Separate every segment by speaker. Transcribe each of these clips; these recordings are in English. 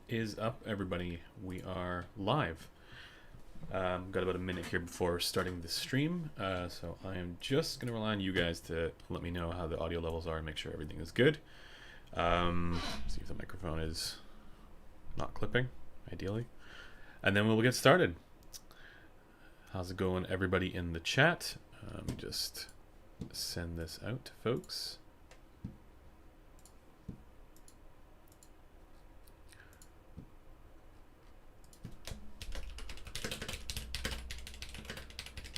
Speaker 1: Is up, everybody? We are live. Got about a minute here before starting the stream, so I am just going to rely on you guys to let me know how the audio levels are and make sure everything is good. See if the microphone is not clipping, ideally. And then we'll get started. How's it going, everybody in the chat? Let me just send this out to folks.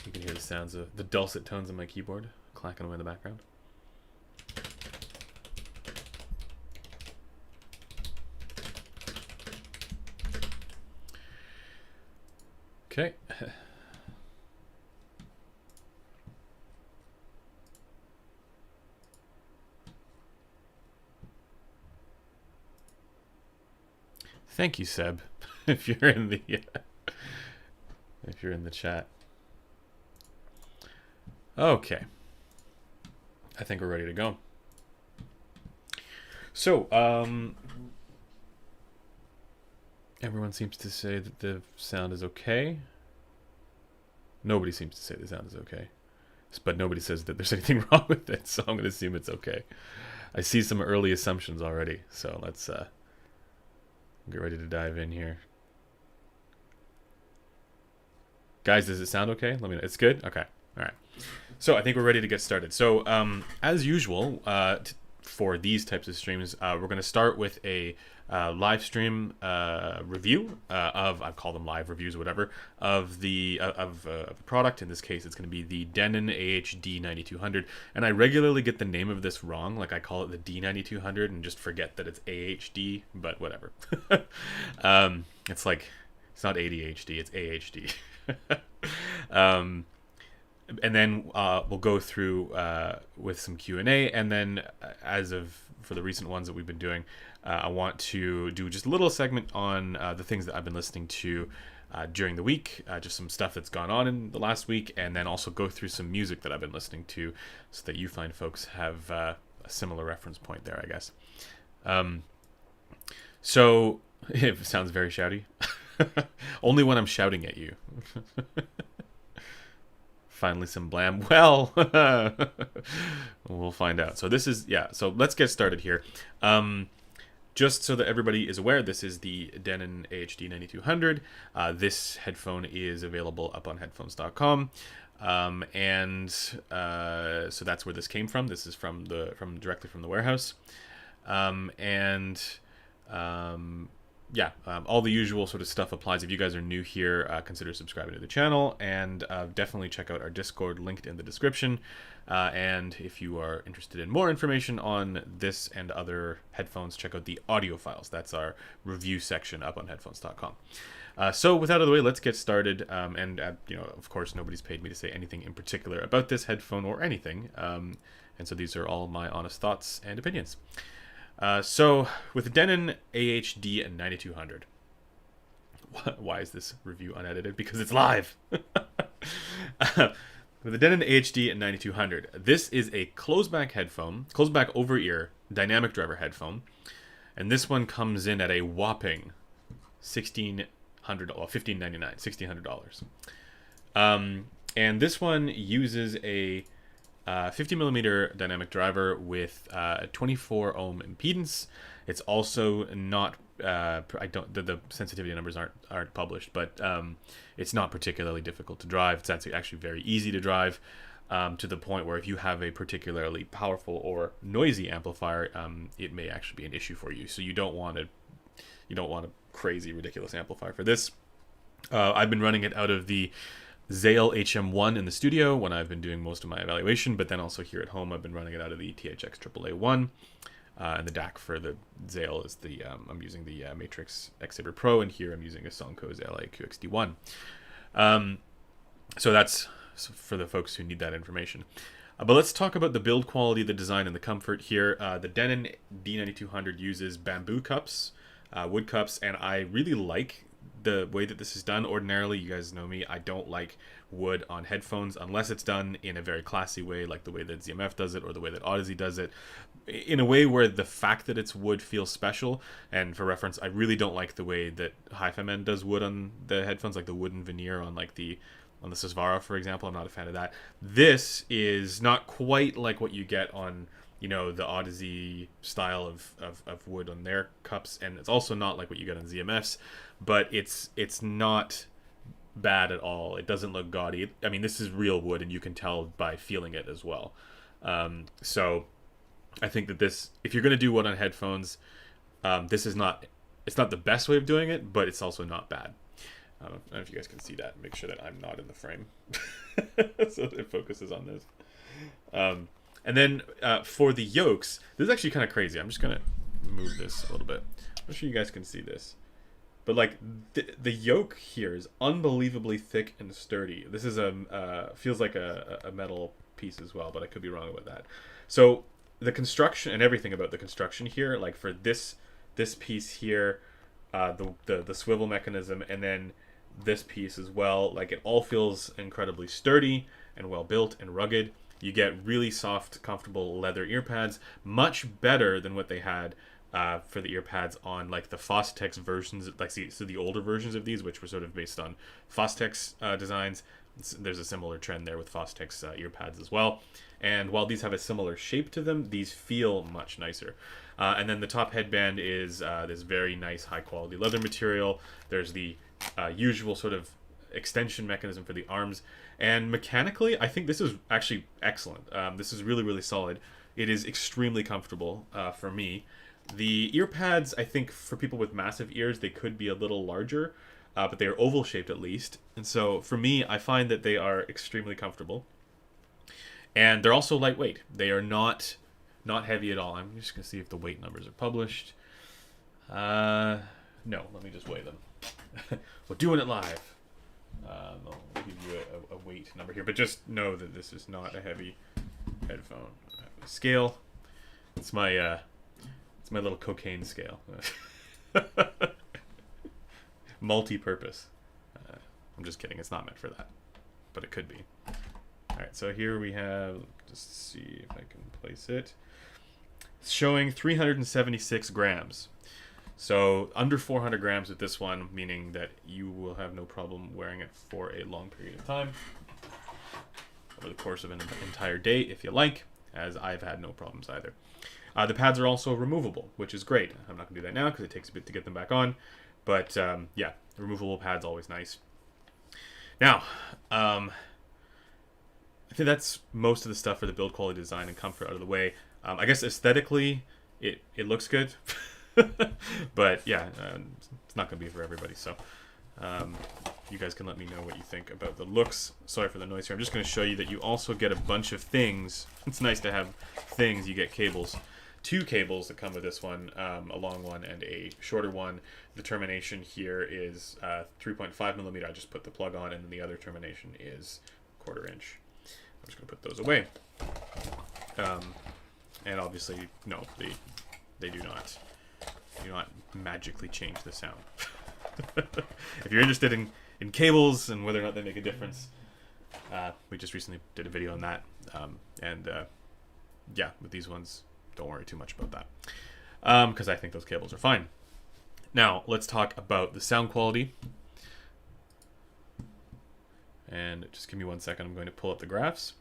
Speaker 1: You can hear the sounds of the dulcet tones of my keyboard clacking away in the background. Okay. Thank you, Seb, if you're in the chat. Okay. I think we're ready to go. So, everyone seems to say that the sound is okay. Nobody seems to say the sound is okay. But nobody says that there's anything wrong with it, so I'm going to assume it's okay. I see some early assumptions already, so let's get ready to dive in here. Guys, does it sound okay? Let me know. It's good? Okay. All right. So I think we're ready to get started. So as usual, for these types of streams, we're going to start with a live stream review of, I call them live reviews or whatever, of the product. In this case, it's going to be the Denon AHD9200. And I regularly get the name of this wrong. Like I call it the D9200 and just forget that it's AHD, but whatever. It's like, it's not ADHD, it's AHD. And then we'll go through with some Q&A, and then for the recent ones that we've been doing, I want to do just a little segment on the things that I've been listening to during the week, just some stuff that's gone on in the last week, and then also go through some music that I've been listening to so that you fine folks have a similar reference point there, I guess. So, it sounds very shouty. Only when I'm shouting at you. Finally some blam. Well, we'll find out. So this is, so let's get started here. Just so that everybody is aware, this is the Denon AHD9200. This headphone is available up on headphones.com. So that's where this came from. This is directly from the warehouse. All the usual sort of stuff applies. If you guys are new here, consider subscribing to the channel, and definitely check out our Discord linked in the description. And if you are interested in more information on this and other headphones, check out the audio files. That's our review section up on headphones.com. So with that out of the way, let's get started. Of course, nobody's paid me to say anything in particular about this headphone or anything. And so these are all my honest thoughts and opinions. So with the Denon AHD9200, why is this review unedited? Because it's live. With the Denon AHD9200, this is a closed-back headphone, closed-back over-ear dynamic driver headphone, and this one comes in at a whopping $1,599, and this one uses a 50 millimeter dynamic driver with 24 ohm impedance. It's also not the sensitivity numbers aren't published, but it's not particularly difficult to drive. It's actually very easy to drive, to the point where if you have a particularly powerful or noisy amplifier, it may actually be an issue for you. So you don't want a crazy ridiculous amplifier for this. I've been running it out of the Zale HM1 in the studio when I've been doing most of my evaluation, but then also here at home I've been running it out of the THX AAA1, and the DAC for the Zale is I'm using the Matrix X Saber Pro, and here I'm using a Sonko Zale QXD1. So that's for the folks who need that information. But let's talk about the build quality, the design, and the comfort here. The Denon D9200 uses bamboo cups, wood cups, and I really like the way that this is done. Ordinarily, you guys know me, I don't like wood on headphones unless it's done in a very classy way, like the way that ZMF does it or the way that Odyssey does it, in a way where the fact that it's wood feels special. And for reference, I really don't like the way that Hi-Fi Man does wood on the headphones, like the wooden veneer on like the Sesvara, for example. I'm not a fan of that. This is not quite like what you get on, you know, the Odyssey style of wood on their cups, and it's also not like what you get on ZMFs, but it's not bad at all. It doesn't look gaudy. I mean, this is real wood, and you can tell by feeling it as well. So I think that this, if you're going to do wood on headphones, this is not, it's not the best way of doing it, but it's also not bad. I don't know if you guys can see that. Make sure that I'm not in the frame so it focuses on this. And then for the yokes, this is actually kind of crazy. I'm just going to move this a little bit. I'm sure you guys can see this. But like the yoke here is unbelievably thick and sturdy. This is feels like a metal piece as well, but I could be wrong about that. So the construction and everything about the construction here, like for this piece here, the swivel mechanism, and then this piece as well, like it all feels incredibly sturdy and well built and rugged. You get really soft, comfortable leather ear pads, much better than what they had for the ear pads on like the Fostex versions, like so the older versions of these, which were sort of based on Fostex designs. There's a similar trend there with Fostex ear pads as well. And while these have a similar shape to them, these feel much nicer. And then the top headband is this very nice, high-quality leather material. There's the usual sort of extension mechanism for the arms. And mechanically, I think this is actually excellent. This is really, really solid. It is extremely comfortable for me. The ear pads, I think for people with massive ears, they could be a little larger, but they are oval shaped at least. And so for me, I find that they are extremely comfortable. And they're also lightweight. They are not heavy at all. I'm just going to see if the weight numbers are published. No, let me just weigh them. We're doing it live. I'll give you a weight number here, but just know that this is not a heavy headphone. I have a scale. It's my little cocaine scale. Multi-purpose. I'm just kidding. It's not meant for that, but it could be. All right, so here we have, just see if I can place it. It's showing 376 grams. So under 400 grams with this one, meaning that you will have no problem wearing it for a long period of time, over the course of an entire day if you like, as I've had no problems either. The pads are also removable, which is great. I'm not going to do that now because it takes a bit to get them back on. But yeah, removable pads, always nice. Now, I think that's most of the stuff for the build quality, design, and comfort out of the way. I guess aesthetically, it looks good. But yeah, it's not going to be for everybody. So you guys can let me know what you think about the looks. Sorry for the noise here. I'm just going to show you that you also get a bunch of things. It's nice to have things. You get cables. 2 cables that come with this one, a long one and a shorter one. The termination here is 3.5 millimeter. I just put the plug on, and then the other termination is 1/4 inch. I'm just going to put those away. And obviously, no, they do not magically change the sound. If you're interested in cables and whether or not they make a difference, we just recently did a video on that. Yeah, with these ones, don't worry too much about that, because I think those cables are fine. Now, let's talk about the sound quality. And just give me 1 second. I'm going to pull up the graphs.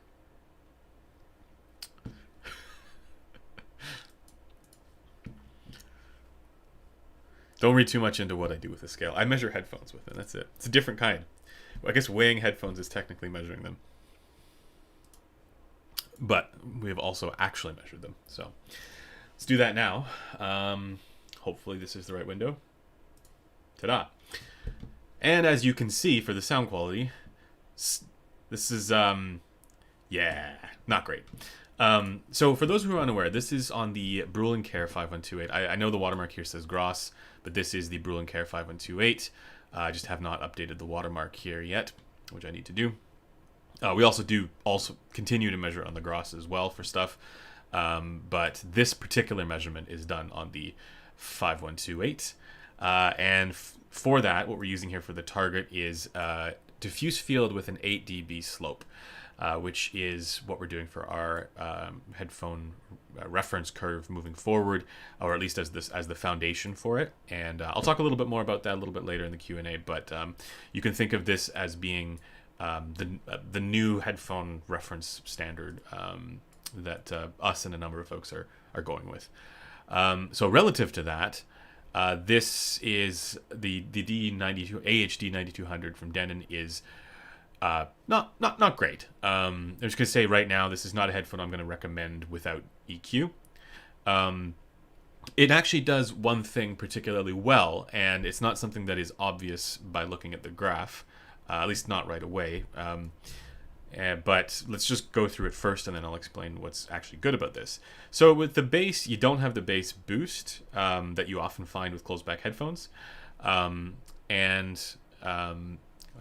Speaker 1: Don't read too much into what I do with the scale. I measure headphones with it. That's it. It's a different kind. Well, I guess weighing headphones is technically measuring them. But we have also actually measured them. So let's do that now. Hopefully this is the right window. Ta-da. And as you can see for the sound quality, this is, yeah, not great. So for those who are unaware, this is on the Brüel & Kjær 5128. I know the watermark here says Gross, but this is the Brüel & Kjær 5128. I just have not updated the watermark here yet, which I need to do. We also continue to measure on the Gross as well for stuff. But this particular measurement is done on the 5128. And For that, what we're using here for the target is diffuse field with an 8 dB slope, which is what we're doing for our headphone reference curve moving forward, or at least as the foundation for it. And I'll talk a little bit more about that a little bit later in the Q&A, but you can think of this as being the new headphone reference standard that us and a number of folks are going with. So relative to that, this is the D92 AHD9200 from Denon is not great. I'm just gonna say right now, this is not a headphone I'm gonna recommend without EQ. It actually does one thing particularly well, and it's not something that is obvious by looking at the graph, at least not right away. But let's just go through it first, and then I'll explain what's actually good about this. So with the bass, you don't have the bass boost that you often find with closed-back headphones. I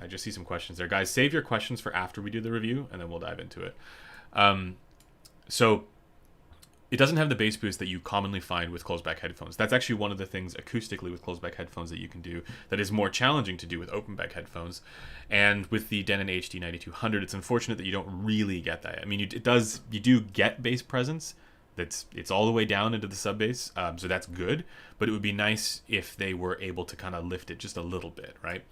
Speaker 1: just see some questions there. Guys, save your questions for after we do the review, and then we'll dive into it. So it doesn't have the bass boost that you commonly find with closed-back headphones. That's actually one of the things acoustically with closed-back headphones that you can do that is more challenging to do with open-back headphones. And with the Denon AHD9200, it's unfortunate that you don't really get that. I mean, you do get bass presence. It's all the way down into the sub bass, so that's good. But it would be nice if they were able to kind of lift it just a little bit, right?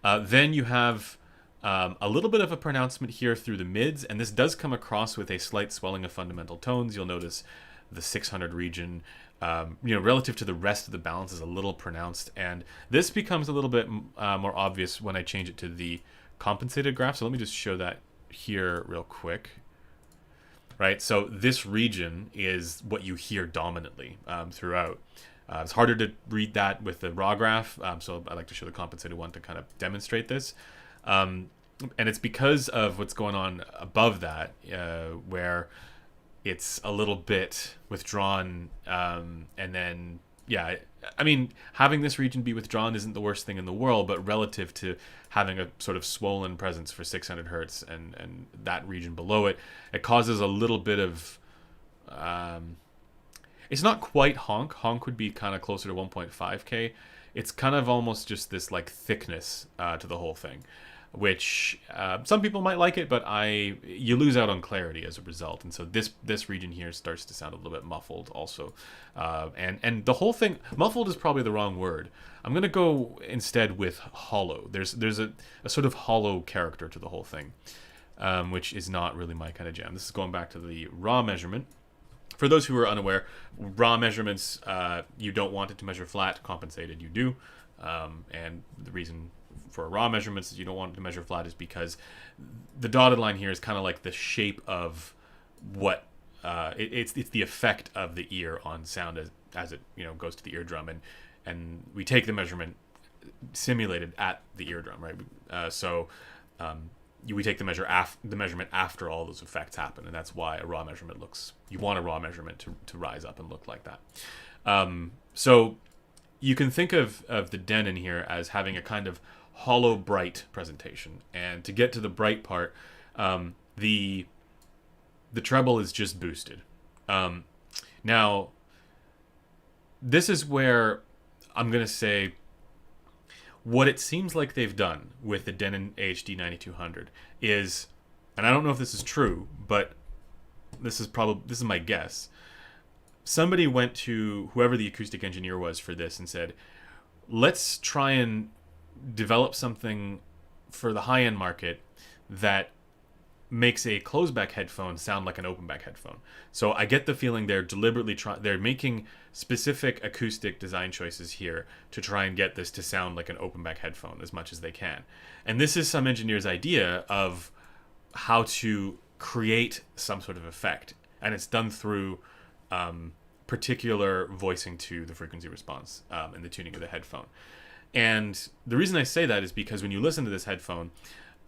Speaker 1: Then you have a little bit of a pronouncement here through the mids, and this does come across with a slight swelling of fundamental tones. You'll notice the 600 region, relative to the rest of the balance, is a little pronounced, and this becomes a little bit more obvious when I change it to the compensated graph. So let me just show that here real quick. Right, so this region is what you hear dominantly throughout. It's harder to read that with the raw graph, so I like to show the compensated one to kind of demonstrate this. And it's because of what's going on above that, where it's a little bit withdrawn, and then, yeah, I mean, having this region be withdrawn isn't the worst thing in the world, but relative to having a sort of swollen presence for 600 hertz and that region below it, it causes a little bit of... it's not quite honk. Honk would be kind of closer to 1.5K. It's kind of almost just this like thickness to the whole thing, which some people might like it, but you lose out on clarity as a result. And so this region here starts to sound a little bit muffled also. And the whole thing, muffled is probably the wrong word. I'm going to go instead with hollow. There's a sort of hollow character to the whole thing, which is not really my kind of jam. This is going back to the raw measurement. For those who are unaware, raw measurements, you don't want it to measure flat. Compensated, you do. And the reason for raw measurements that you don't want it to measure flat is because the dotted line here is kind of like the shape of what it's the effect of the ear on sound as it goes to the eardrum, and we take the measurement simulated at the eardrum, right? We take the measurement after all those effects happen, and that's why a raw measurement you want a raw measurement to rise up and look like that. So you can think of the Denon here as having a kind of hollow bright presentation, and to get to the bright part, the treble is just boosted. Now this is where I'm gonna say what it seems like they've done with the Denon AHD9200 is, and I don't know if this is true, but this is my guess. Somebody went to whoever the acoustic engineer was for this and said, let's try and develop something for the high-end market that makes a closed-back headphone sound like an open-back headphone. So I get the feeling they're deliberately they're making specific acoustic design choices here to try and get this to sound like an open-back headphone as much as they can. And this is some engineer's idea of how to create some sort of effect, and it's done through particular voicing to the frequency response and the tuning of the headphone. And the reason I say that is because when you listen to this headphone,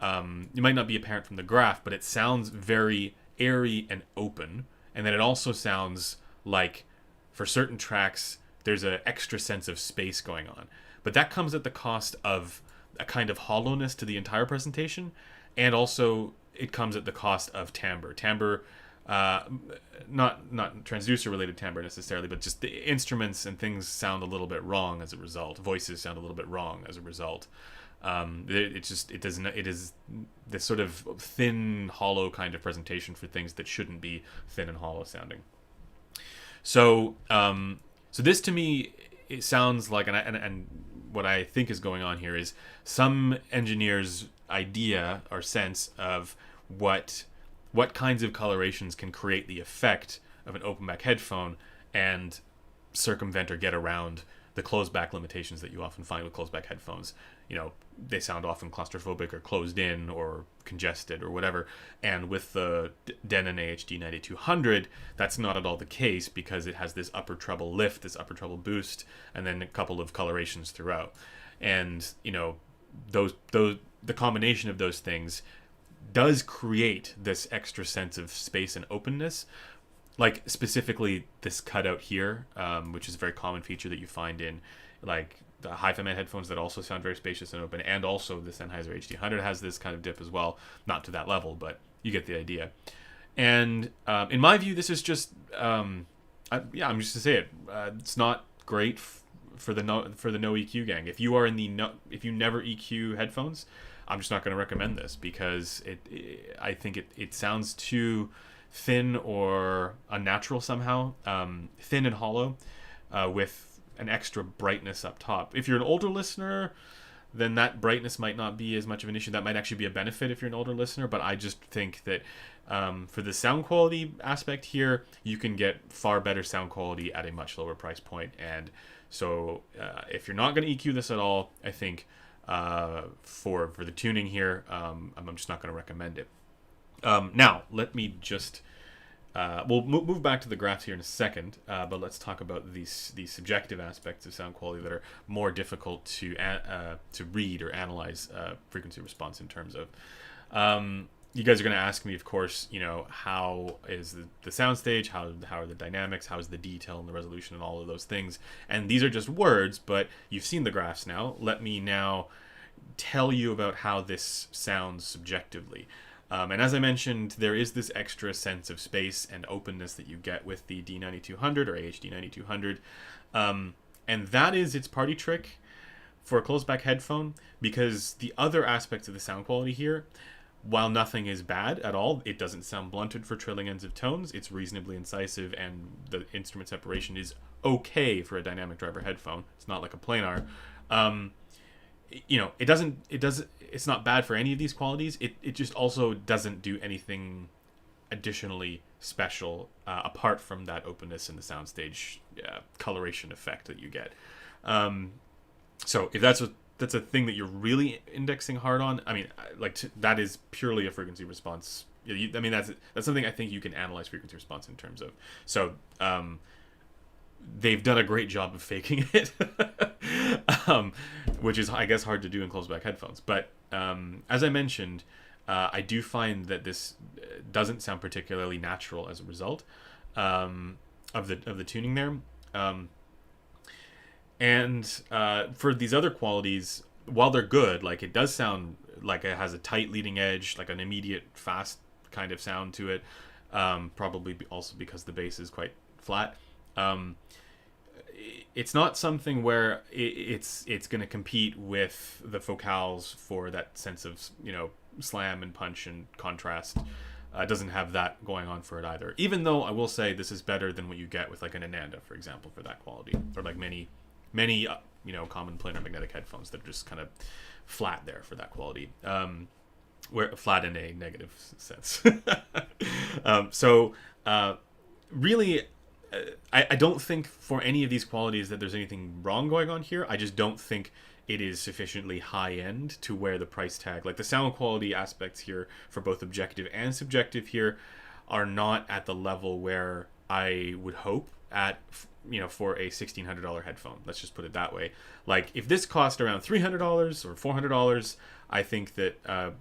Speaker 1: it might not be apparent from the graph, but it sounds very airy and open, and then it also sounds like for certain tracks there's an extra sense of space going on, but that comes at the cost of a kind of hollowness to the entire presentation, and also it comes at the cost of timbre. not transducer related timbre necessarily, but just the instruments and things sound a little bit wrong as a result. Voices sound a little bit wrong as a result. It is this sort of thin, hollow kind of presentation for things that shouldn't be thin and hollow sounding. So this to me, it sounds like, and what I think is going on here is some engineer's idea or sense of what kinds of colorations can create the effect of an open back headphone and circumvent or get around the closed back limitations that you often find with closed back headphones. They sound often claustrophobic or closed in or congested or whatever. And with the Denon AHD9200, that's not at all the case, because it has this upper treble lift, this upper treble boost, and then a couple of colorations throughout. And the combination of those things does create this extra sense of space and openness. Like specifically this cutout here, which is a very common feature that you find in like the Hi-Fi Man headphones that also sound very spacious and open, and also the Sennheiser HD100 has this kind of dip as well. Not to that level, but you get the idea. And in my view, this is just, I'm just to say it, it's not great for the no EQ gang. If you are if you never EQ headphones, I'm just not going to recommend this, because I think it sounds too thin or unnatural somehow, thin and hollow, with an extra brightness up top. If you're an older listener, then that brightness might not be as much of an issue. That might actually be a benefit if you're an older listener, but I just think that for the sound quality aspect here, you can get far better sound quality at a much lower price point. And so if you're not going to EQ this at all, I think for the tuning here, I'm just not going to recommend it. Now, let me just... we'll move back to the graphs here in a second, but let's talk about these subjective aspects of sound quality that are more difficult to read or analyze frequency response in terms of. You guys are going to ask me, of course, how is the soundstage, how are the dynamics, how is the detail and the resolution and all of those things. And these are just words, but you've seen the graphs now. Let me now tell you about how this sounds subjectively. And as I mentioned, there is this extra sense of space and openness that you get with the D9200 or AHD9200. And that is its party trick for a closed back headphone, because the other aspects of the sound quality here, while nothing is bad at all, it doesn't sound blunted for trailing ends of tones. It's reasonably incisive, and the instrument separation is okay for a dynamic driver headphone. It's not like a planar. It's not bad for any of these qualities. It just also doesn't do anything additionally special apart from that openness in the soundstage coloration effect that you get. So if that's a thing that you're really indexing hard on, I mean, that is purely a frequency response. That's something I think you can analyze frequency response in terms of. So they've done a great job of faking it, which is, I guess, hard to do in closed back headphones. But as I mentioned, I do find that this doesn't sound particularly natural as a result of the tuning there. And for these other qualities, while they're good, like it does sound like it has a tight leading edge, like an immediate fast kind of sound to it, probably also because the bass is quite flat. It's not something where it's going to compete with the focals for that sense of slam and punch and contrast. It doesn't have that going on for it either. Even though I will say this is better than what you get with like an Ananda, for example, for that quality, or like many common planar magnetic headphones that are just kind of flat there for that quality. Where flat in a negative sense. Really. I don't think for any of these qualities that there's anything wrong going on here. I just don't think it is sufficiently high end to where the price tag, like the sound quality aspects here for both objective and subjective here, are not at the level where I would hope at, for a $1,600 headphone. Let's just put it that way. Like if this cost around $300 or $400, I think that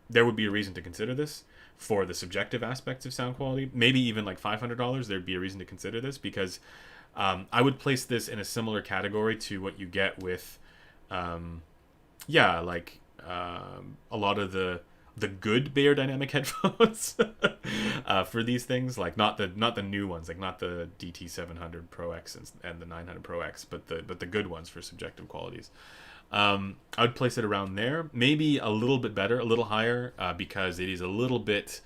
Speaker 1: there would be a reason to consider this. For the subjective aspects of sound quality, maybe even like $500, thered be a reason to consider this, because I would place this in a similar category to what you get with, a lot of the good beirdynamic headphones. for these things, like not the new ones, like not the DT700 Pro X and the 900 Pro X, but the good ones for subjective qualities. I would place it around there, maybe a little bit better, a little higher, because it is a little bit.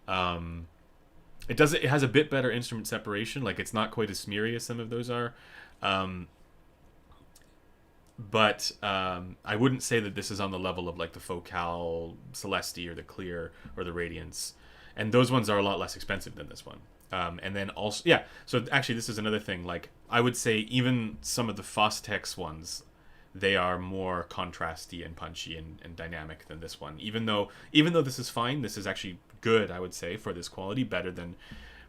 Speaker 1: It has a bit better instrument separation. Like it's not quite as smeary as some of those are. But I wouldn't say that this is on the level of like the Focal Celeste or the Clear or the Radiance, and those ones are a lot less expensive than this one. And then also, yeah. So actually, this is another thing. Like I would say, even some of the Fostex ones, they are more contrasty and punchy and dynamic than this one. Even though this is fine, this is actually good. I would say for this quality, better than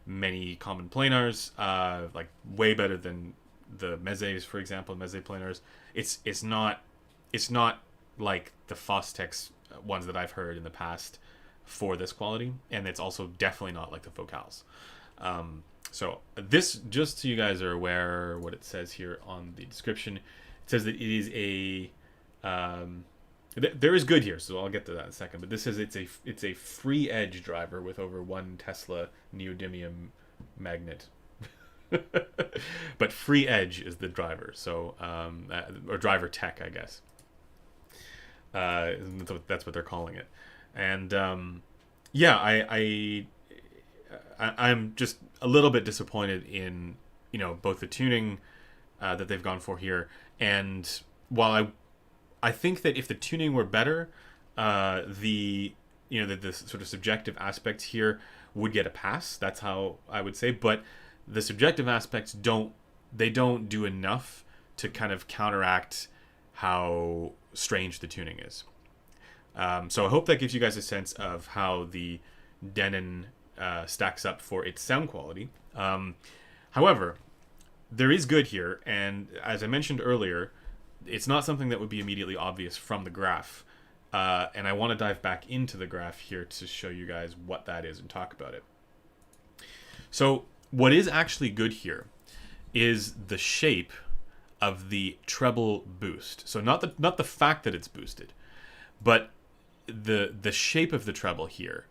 Speaker 1: many common planars. Like way better than the Mezes, for example, Meze planars. It's not like the Fostex ones that I've heard in the past for this quality, and it's also definitely not like the Focals. So this, just so you guys are aware, what it says here on the description, it says that it is a there is good here, so I'll get to that in a second. But this says it's a free edge driver with over 1 Tesla neodymium magnet. But free edge is the driver, so or driver tech, I guess. That's what they're calling it. And yeah, I'm just a little bit disappointed in both the tuning that they've gone for here, and while I think that if the tuning were better, the sort of subjective aspects here would get a pass. That's how I would say, but the subjective aspects don't do enough to kind of counteract how strange the tuning is. So I hope that gives you guys a sense of how the Denon stacks up for its sound quality. However, there is good here, and as I mentioned earlier, it's not something that would be immediately obvious from the graph. And I want to dive back into the graph here to show you guys what that is and talk about it. So what is actually good here is the shape of the treble boost. So not the fact that it's boosted, but the shape of the treble here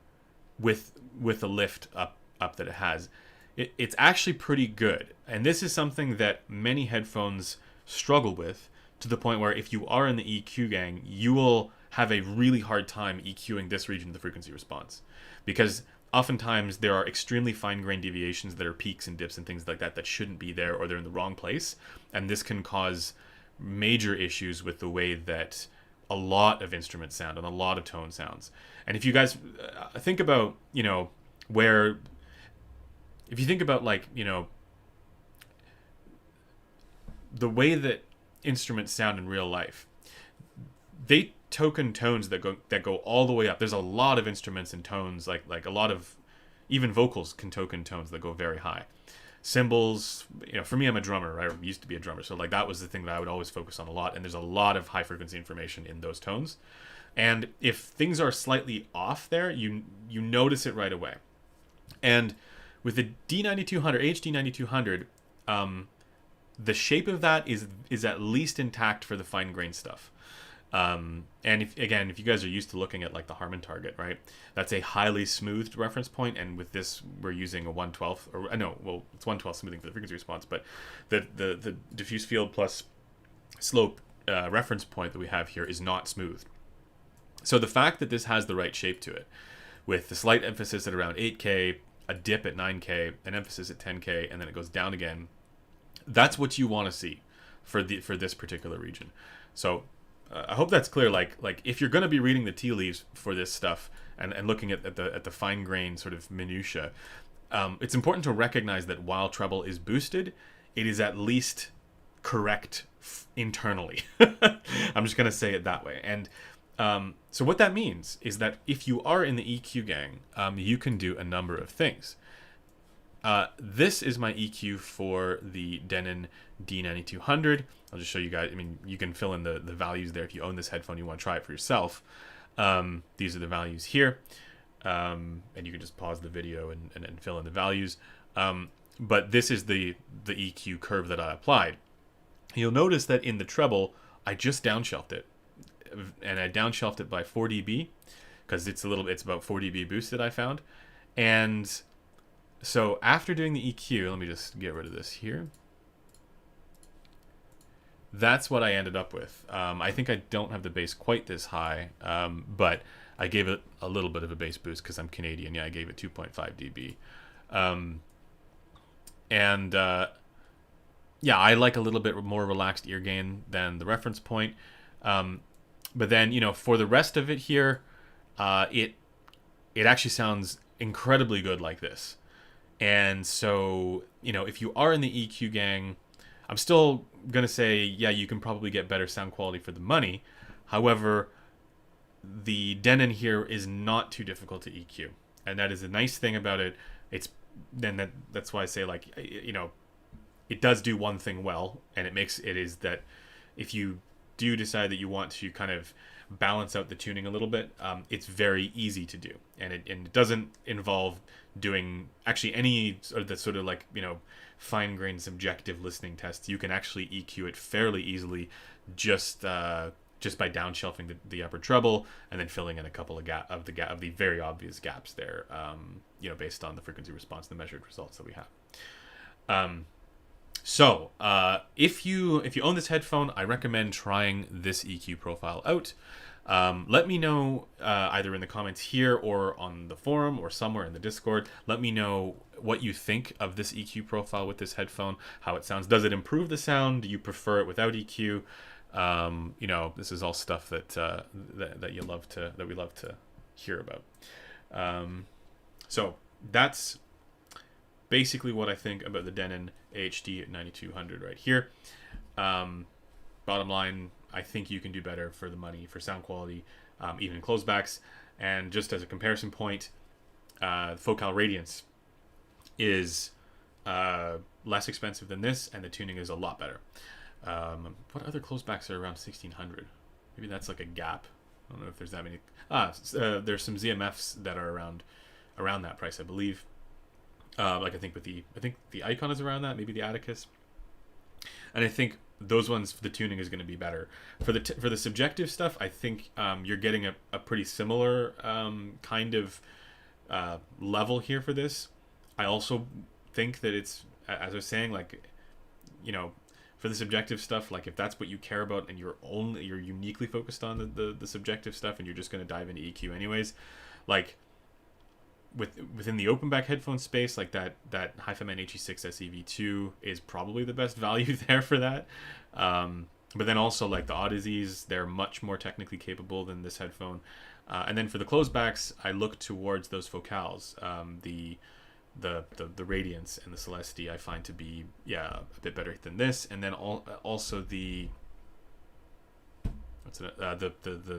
Speaker 1: with the lift up that it has. It's actually pretty good. And this is something that many headphones struggle with, to the point where if you are in the EQ gang, you will have a really hard time EQing this region of the frequency response, because oftentimes there are extremely fine-grained deviations that are peaks and dips and things like that shouldn't be there, or they're in the wrong place, and this can cause major issues with the way that a lot of instruments sound and a lot of tone sounds. And if you guys think about, if you think about the way that instruments sound in real life, they token tones that go all the way up. There's a lot of instruments and tones, like a lot of, even vocals can token tones that go very high. Cymbals, for me, I'm a drummer. I used to be a drummer, so that was the thing that I would always focus on a lot. And there's a lot of high frequency information in those tones. And if things are slightly off there, you notice it right away. And with the AHD9200, the shape of that is at least intact for the fine grained stuff. And if you guys are used to looking at the Harman target, right? That's a highly smoothed reference point, and with this we're using a 1/12, or no, well, it's 1/12 smoothing for the frequency response, but the diffuse field plus slope reference point that we have here is not smooth. So the fact that this has the right shape to it, with the slight emphasis at around 8K, a dip at 9K, an emphasis at 10K, and then it goes down again, that's what you want to see for this particular region. So I hope that's clear. Like if you're going to be reading the tea leaves for this stuff and looking at the fine grained sort of minutia, it's important to recognize that while treble is boosted, it is at least correct internally. I'm just going to say it that way. And so what that means is that if you are in the EQ gang, you can do a number of things. This is my EQ for the Denon D9200. I'll just show you guys. I mean, you can fill in the values there if you own this headphone, you want to try it for yourself. These are the values here. And you can just pause the video and fill in the values. But this is the EQ curve that I applied. You'll notice that in the treble, I just downshelved it. And I downshelved it by 4 dB, because it's about 4 dB boosted, I found. And So after doing the EQ, let me just get rid of this here. That's what I ended up with. I think I don't have the bass quite this high, but I gave it a little bit of a bass boost because I'm Canadian. Yeah, I gave it 2.5 dB. Um, and yeah, I like a little bit more relaxed ear gain than the reference point. But then, for the rest of it here, it actually sounds incredibly good like this. And so, if you are in the EQ gang, I'm still going to say, yeah, you can probably get better sound quality for the money. However, the Denon here is not too difficult to EQ. And that is a nice thing about it. That's why I say, like, it does do one thing well, and it is that if you do decide that you want to kind of balance out the tuning a little bit, it's very easy to do, and it doesn't involve doing actually any sort of like fine-grained subjective listening tests. You can actually EQ it fairly easily, just by downshelving the upper treble and then filling in a couple of the very obvious gaps there, based on the frequency response, the measured results that we have. So if you own this headphone, I recommend trying this EQ profile out. Let me know either in the comments here or on the forum or somewhere in the Discord. Let me know what you think of this EQ profile with this headphone, how it sounds. Does it improve the sound? Do you prefer it without EQ? This is all stuff that we love to hear about. So that's basically what I think about the Denon AHD9200 right here. Bottom line, I think you can do better for the money, for sound quality, even in closebacks. And just as a comparison point, focal radiance is less expensive than this, and the tuning is a lot better. What other closebacks are around 1600? Maybe that's like a gap. I don't know if there's that many. There's some ZMFs that are around that price, I believe. I think the Icon is around that, maybe the Atticus, and I think those ones, the tuning is going to be better. For the subjective stuff, I think you're getting a pretty similar kind of level here for this. I also think that it's, as I was saying, like, for the subjective stuff, like if that's what you care about and you're uniquely focused on the subjective stuff and you're just going to dive into EQ anyways, like within the open back headphone space, like that HiFiMan HE6 SEV2 is probably the best value there for that. But then also like the Odysseys, they're much more technically capable than this headphone. And then for the closebacks, I look towards those focals. The Radiance and the Celestia I find to be a bit better than this. And then also the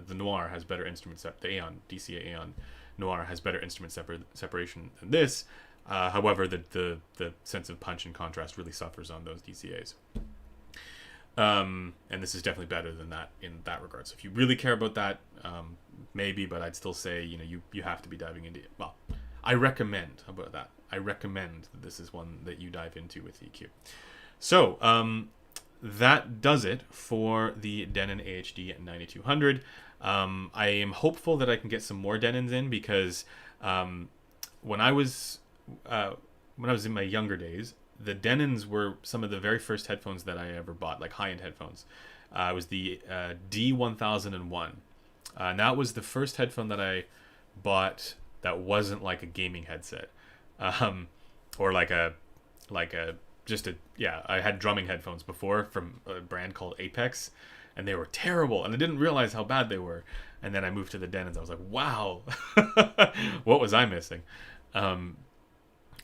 Speaker 1: Noir has better instruments. The Aeon, DCA Aeon Noir has better instrument separation than this. However, the sense of punch and contrast really suffers on those DCAs. And this is definitely better than that in that regard. So if you really care about that, maybe, but I'd still say, you have to be diving into it. Well, I recommend, how about that? I recommend that this is one that you dive into with EQ. So, that does it for the Denon AHD9200. I am hopeful that I can get some more Denons in because when I was in my younger days, the Denons were some of the very first headphones that I ever bought, like high-end headphones. It was the D1001. And that was the first headphone that I bought that wasn't like a gaming headset, or I had drumming headphones before from a brand called Apex, and they were terrible, and I didn't realize how bad they were. And then I moved to the Denons. I was like, wow, what was I missing? And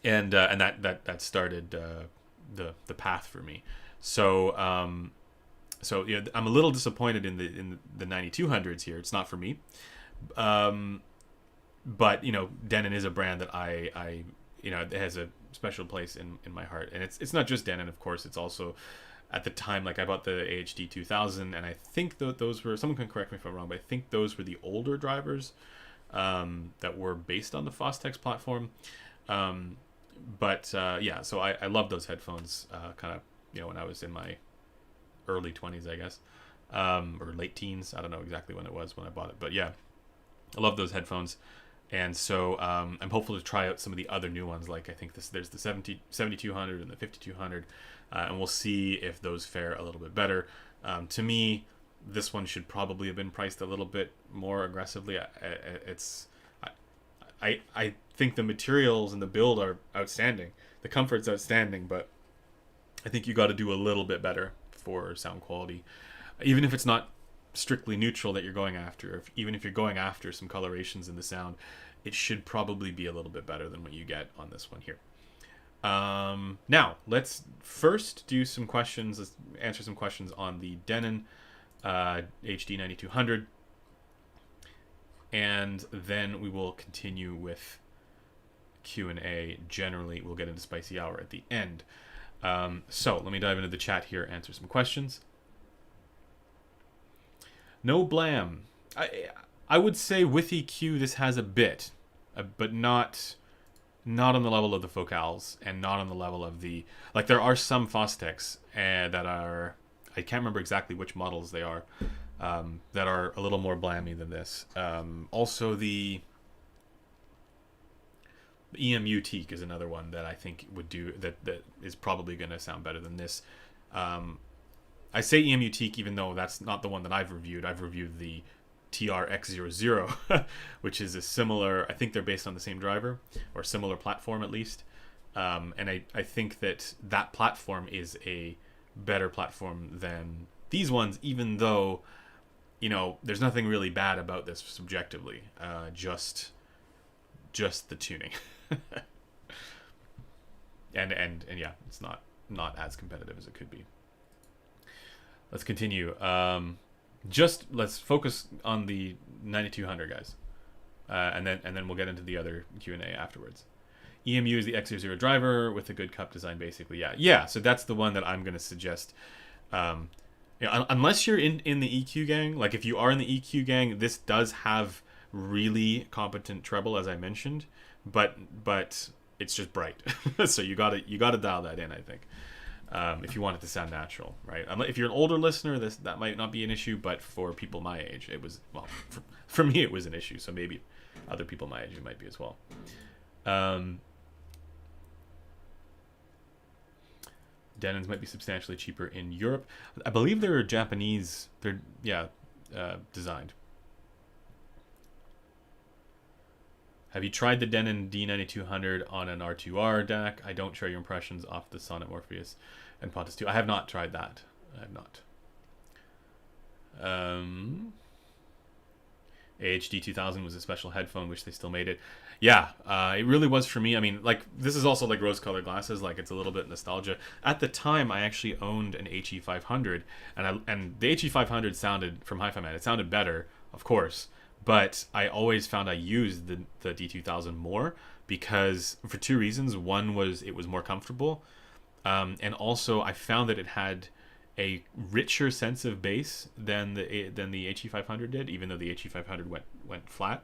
Speaker 1: that started the path for me. So I'm a little disappointed in the 9200s here. It's not for me. But Denon is a brand that I it has a special place in my heart, and it's not just Denon, of course. It's also, at the time, like I bought the AHD2000, and I think those were, someone can correct me if I'm wrong, but I think those were the older drivers that were based on the Fostex platform. So I love those headphones, kind of when I was in my early 20s, I guess, or late teens. I don't know exactly when it was when I bought it, but yeah, I love those headphones. And so I'm hopeful to try out some of the other new ones. Like I think there's the 7200 and the 5200, and we'll see if those fare a little bit better. To me, this one should probably have been priced a little bit more aggressively. I think the materials and the build are outstanding. The comfort's outstanding, but I think you got to do a little bit better for sound quality, even if it's not strictly neutral that you're going after. Even if you're going after some colorations in the sound, it should probably be a little bit better than what you get on this one here. Now let's first do some questions. Let's answer some questions on the Denon AHD9200, and then we will continue with Q&A. Generally, we'll get into Spicy Hour at the end. So let me dive into the chat here, answer some questions. No blam. I would say with EQ this has a bit, but not on the level of the Focals, and not on the level of the, like, there are some Fostex that are, I can't remember exactly which models they are, that are a little more blammy than this. Also the EMU Teak is another one that I think would do that is probably going to sound better than this. I say EMU Teak even though that's not the one that I've reviewed. I've reviewed the TRX00, which is a similar, I think they're based on the same driver, or similar platform at least. And I think that platform is a better platform than these ones, even though, you know, there's nothing really bad about this subjectively. Just the tuning. and yeah, it's not as competitive as it could be. Let's continue. Let's focus on the 9200, guys, and then we'll get into the other Q&A afterwards. EMU is the X00 driver with a good cup design, basically. Yeah. So that's the one that I'm going to suggest. Unless you're in the EQ gang, like if you are in the EQ gang, this does have really competent treble, as I mentioned, but it's just bright. So you gotta dial that in, I think. If you want it to sound natural, right? If you're an older listener, that might not be an issue, but for people my age, it was, well, for me it was an issue, so maybe other people my age it might be as well. Denons might be substantially cheaper in Europe. I believe they're Japanese. They're designed. Have you tried the Denon D9200 on an R2R DAC? I don't share your impressions off the Sonnet Morpheus and Pontus 2. I have not tried that. I have not. AHD2000 was a special headphone, which they still made it. Yeah, it really was for me. I mean, like, this is also like rose-colored glasses. Like, it's a little bit nostalgia. At the time, I actually owned an HE500, and the HE500 sounded, from Hi-Fi Man, it sounded better, of course. But I always found I used the D2000 more because, for two reasons. One was it was more comfortable, and also I found that it had a richer sense of bass than the HE500 did, even though the HE500 went flat.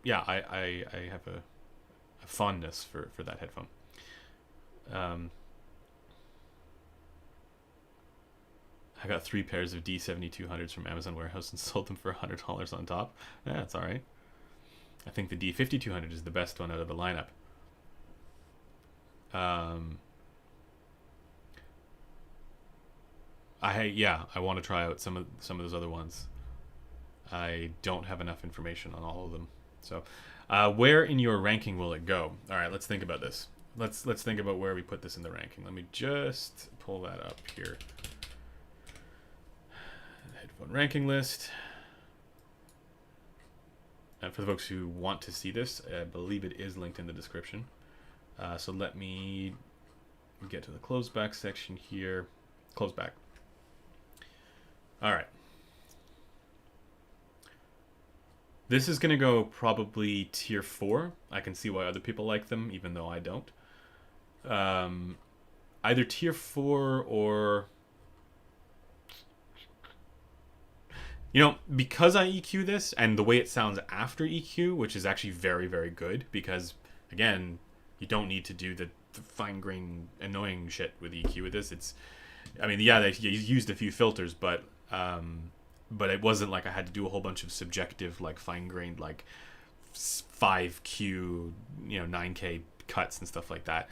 Speaker 1: Yeah, I have a fondness for that headphone. I got 3 pairs of D7200s from Amazon Warehouse and sold them for $100 on top. Yeah, that's all right. I think the D5200 is the best one out of the lineup. I want to try out some of those other ones. I don't have enough information on all of them. So, where in your ranking will it go? All right, let's think about this. Let's think about where we put this in the ranking. Let me just pull that up here. Headphone ranking list. And for the folks who want to see this, I believe it is linked in the description. So let me get to the close back section here. Close back. All right. This is going to go probably tier 4. I can see why other people like them, even though I don't. Either tier 4 or... You know, because I EQ this, and the way it sounds after EQ, which is actually very, very good, because, again, you don't need to do the fine-grained, annoying shit with EQ with this. It's... I mean, yeah, they used a few filters, but but it wasn't like I had to do a whole bunch of subjective, like fine-grained, like 5Q, 9K cuts and stuff like that.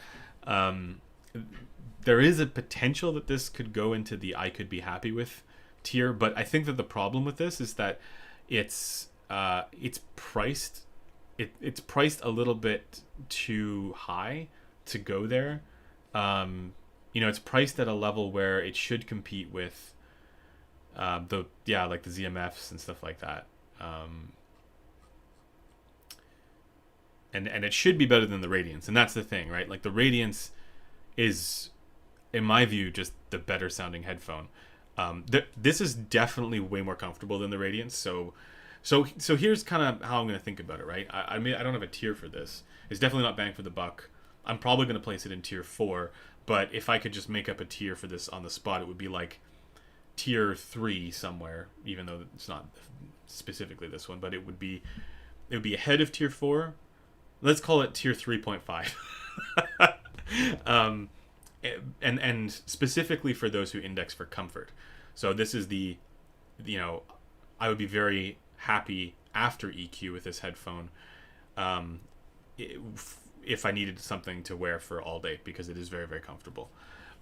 Speaker 1: There is a potential that this could go into the I could be happy with tier, but I think that the problem with this is that it's priced it's priced a little bit too high to go there. It's priced at a level where it should compete with like the ZMFs and stuff like that. And it should be better than the Radiance, and that's the thing, right? Like the Radiance is, in my view, just the better sounding headphone. This is definitely way more comfortable than the Radiance. So here's kind of how I'm going to think about it, right? I mean, I don't have a tier for this. It's definitely not bang for the buck. I'm probably going to place it in tier 4, but if I could just make up a tier for this on the spot, it would be like tier 3 somewhere, even though it's not specifically this one, but it would be ahead of tier 4. Let's call it tier 3.5. And specifically for those who index for comfort. So this is I would be very happy after EQ with this headphone if I needed something to wear for all day, because it is very, very comfortable.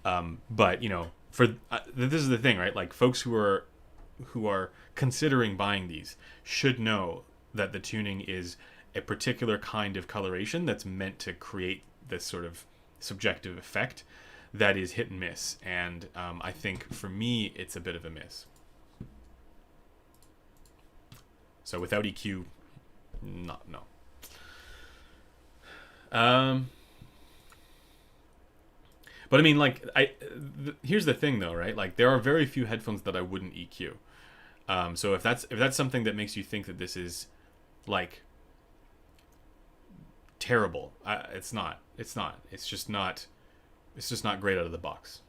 Speaker 1: But this is the thing, right? Like folks who are considering buying these should know that the tuning is a particular kind of coloration that's meant to create this sort of subjective effect that is hit and miss. And I think for me, it's a bit of a miss. So without EQ, no. But I mean, like, here's the thing, though, right? Like, there are very few headphones that I wouldn't EQ. So if that's something that makes you think that this is like terrible, it's not. It's not. It's just not. It's just not great out of the box.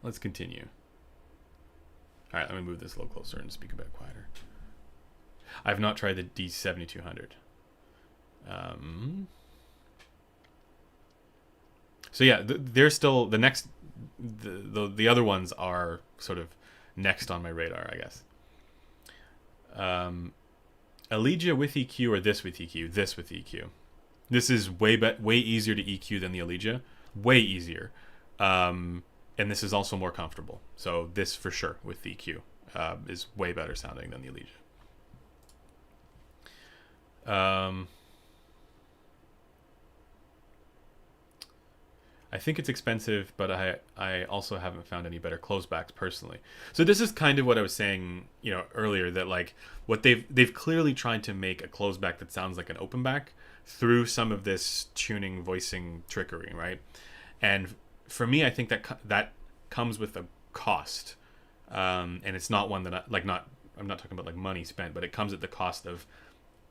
Speaker 1: Let's continue. All right, let me move this a little closer and speak a bit quieter. I have not tried the D7200. So yeah, they're still the next. The other ones are sort of next on my radar, I guess. Elegia with EQ or this with EQ? This with EQ. This is way easier to EQ than the Elegia. Way easier. And this is also more comfortable. So this for sure with the EQ is way better sounding than the Elegia. I think it's expensive, but I also haven't found any better closebacks personally. So this is kind of what I was saying, earlier, that like what they've clearly tried to make a closeback that sounds like an open back through some of this tuning voicing trickery, right? And for me, I think that comes with a cost, and it's not one that I'm not talking about like money spent, but it comes at the cost of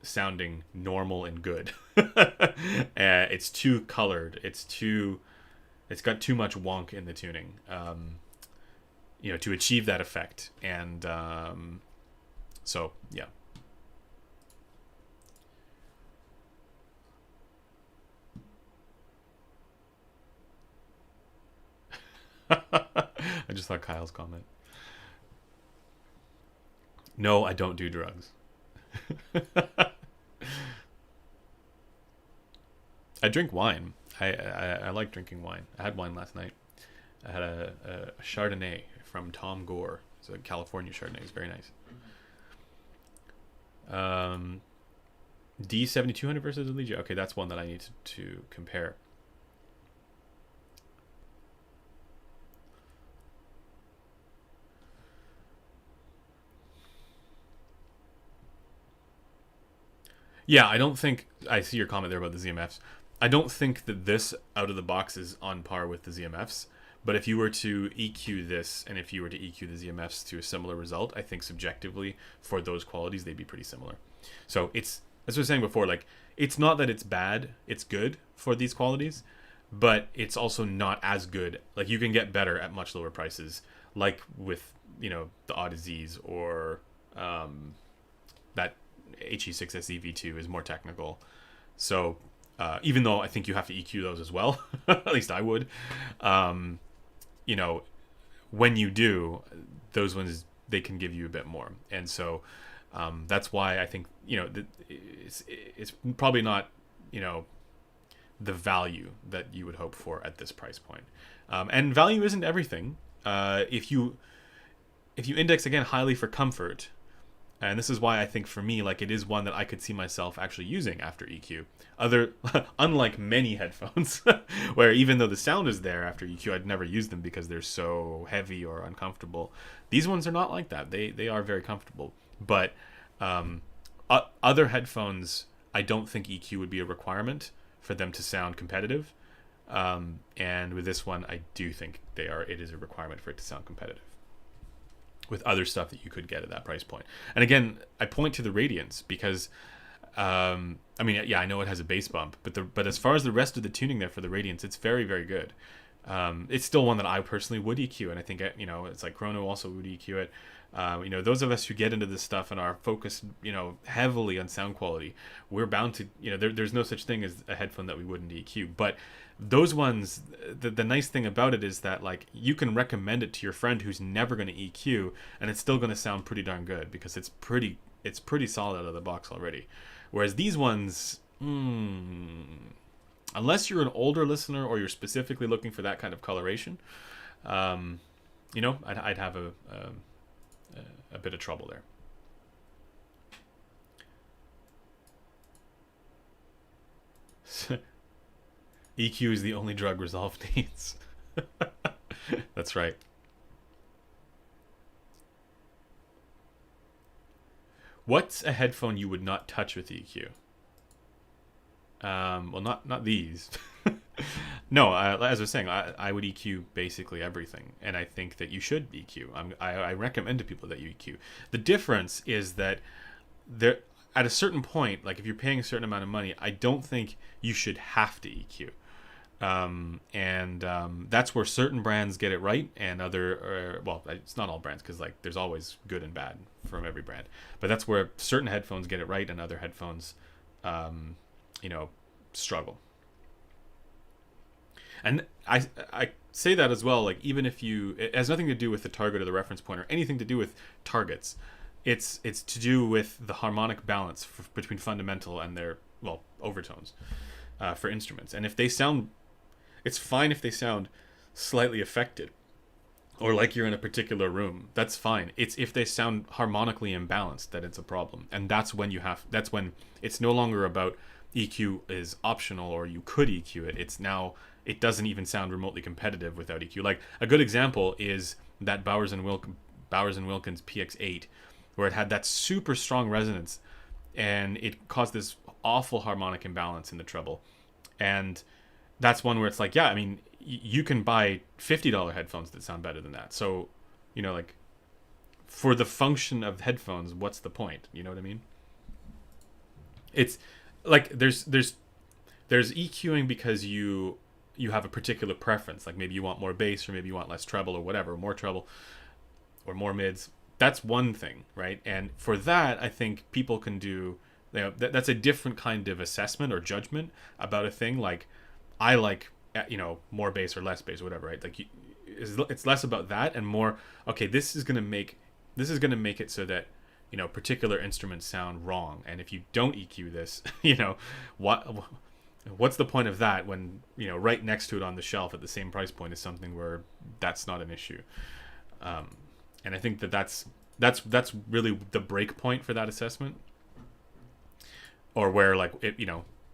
Speaker 1: sounding normal and good. It's too colored. It's got too much wonk in the tuning, to achieve that effect. And so, yeah. I just saw Kyle's comment. No, I don't do drugs. I drink wine. I like drinking wine. I had wine last night. I had a Chardonnay from Tom Gore. It's a California Chardonnay. It's very nice. D7200 versus Elegia. Okay, that's one that I need to compare. Yeah, I don't think... I see your comment there about the ZMFs. I don't think that this out of the box is on par with the ZMFs, but if you were to EQ this and if you were to EQ the ZMFs to a similar result, I think subjectively for those qualities they'd be pretty similar. So it's, as I was saying before, like it's not that it's bad, it's good for these qualities, but it's also not as good. Like you can get better at much lower prices, like with the Odysseys or that HE6SE V2 is more technical. So even though I think you have to EQ those as well, at least I would, you know, when you do, those ones, they can give you a bit more. And so that's why I think, it's probably not, the value that you would hope for at this price point. And value isn't everything. If you index again highly for comfort, and this is why I think for me, like, it is one that I could see myself actually using after EQ. Unlike many headphones, where even though the sound is there after EQ, I'd never use them because they're so heavy or uncomfortable. These ones are not like that. They are very comfortable. But other headphones, I don't think EQ would be a requirement for them to sound competitive. And with this one, I do think it is a requirement for it to sound competitive with other stuff that you could get at that price point. And again, I point to the Radiance because, I know it has a bass bump, but as far as the rest of the tuning there for the Radiance, it's very, very good. It's still one that I personally would EQ, and I think, it's like Chrono also would EQ it. Those of us who get into this stuff and are focused, heavily on sound quality, we're bound to, there's no such thing as a headphone that we wouldn't EQ. But those ones, the nice thing about it is that, like, you can recommend it to your friend who's never going to EQ, and it's still going to sound pretty darn good because it's pretty solid out of the box already. Whereas these ones, unless you're an older listener or you're specifically looking for that kind of coloration, I'd have a bit of trouble there. EQ is the only drug Resolve needs. That's right. What's a headphone you would not touch with EQ? Well, not these. No, as I was saying, I would EQ basically everything, and I think that you should EQ. I recommend to people that you EQ. The difference is that there, at a certain point, like if you're paying a certain amount of money, I don't think you should have to EQ. That's where certain brands get it right, and it's not all brands, because like there's always good and bad from every brand. But that's where certain headphones get it right, and other headphones, struggle. And I say that as well, like, even if it has nothing to do with the target or the reference point or anything to do with targets. It's to do with the harmonic balance between fundamental and their, overtones for instruments. And if they sound, it's fine if they sound slightly affected or like you're in a particular room. That's fine. It's if they sound harmonically imbalanced that it's a problem. And that's when it's no longer about EQ is optional or you could EQ it. It's now, it doesn't even sound remotely competitive without EQ. Like a good example is that Bowers and Wilkins PX8, where it had that super strong resonance and it caused this awful harmonic imbalance in the treble. And that's one where it's like, yeah, I mean, you can buy $50 headphones that sound better than that. So, like, for the function of headphones, what's the point? You know what I mean? It's like there's EQing because you have a particular preference. Like maybe you want more bass, or maybe you want less treble, or whatever, more treble or more mids. That's one thing, right? And for that, I think people can do, that's a different kind of assessment or judgment about a thing. Like, I like, more bass or less bass or whatever, right? Like, it's less about that and more, okay, this is gonna make it so that, particular instruments sound wrong. And if you don't EQ this, what's the point of that when, right next to it on the shelf at the same price point is something where that's not an issue. And I think that's really the break point for that assessment, or where, like,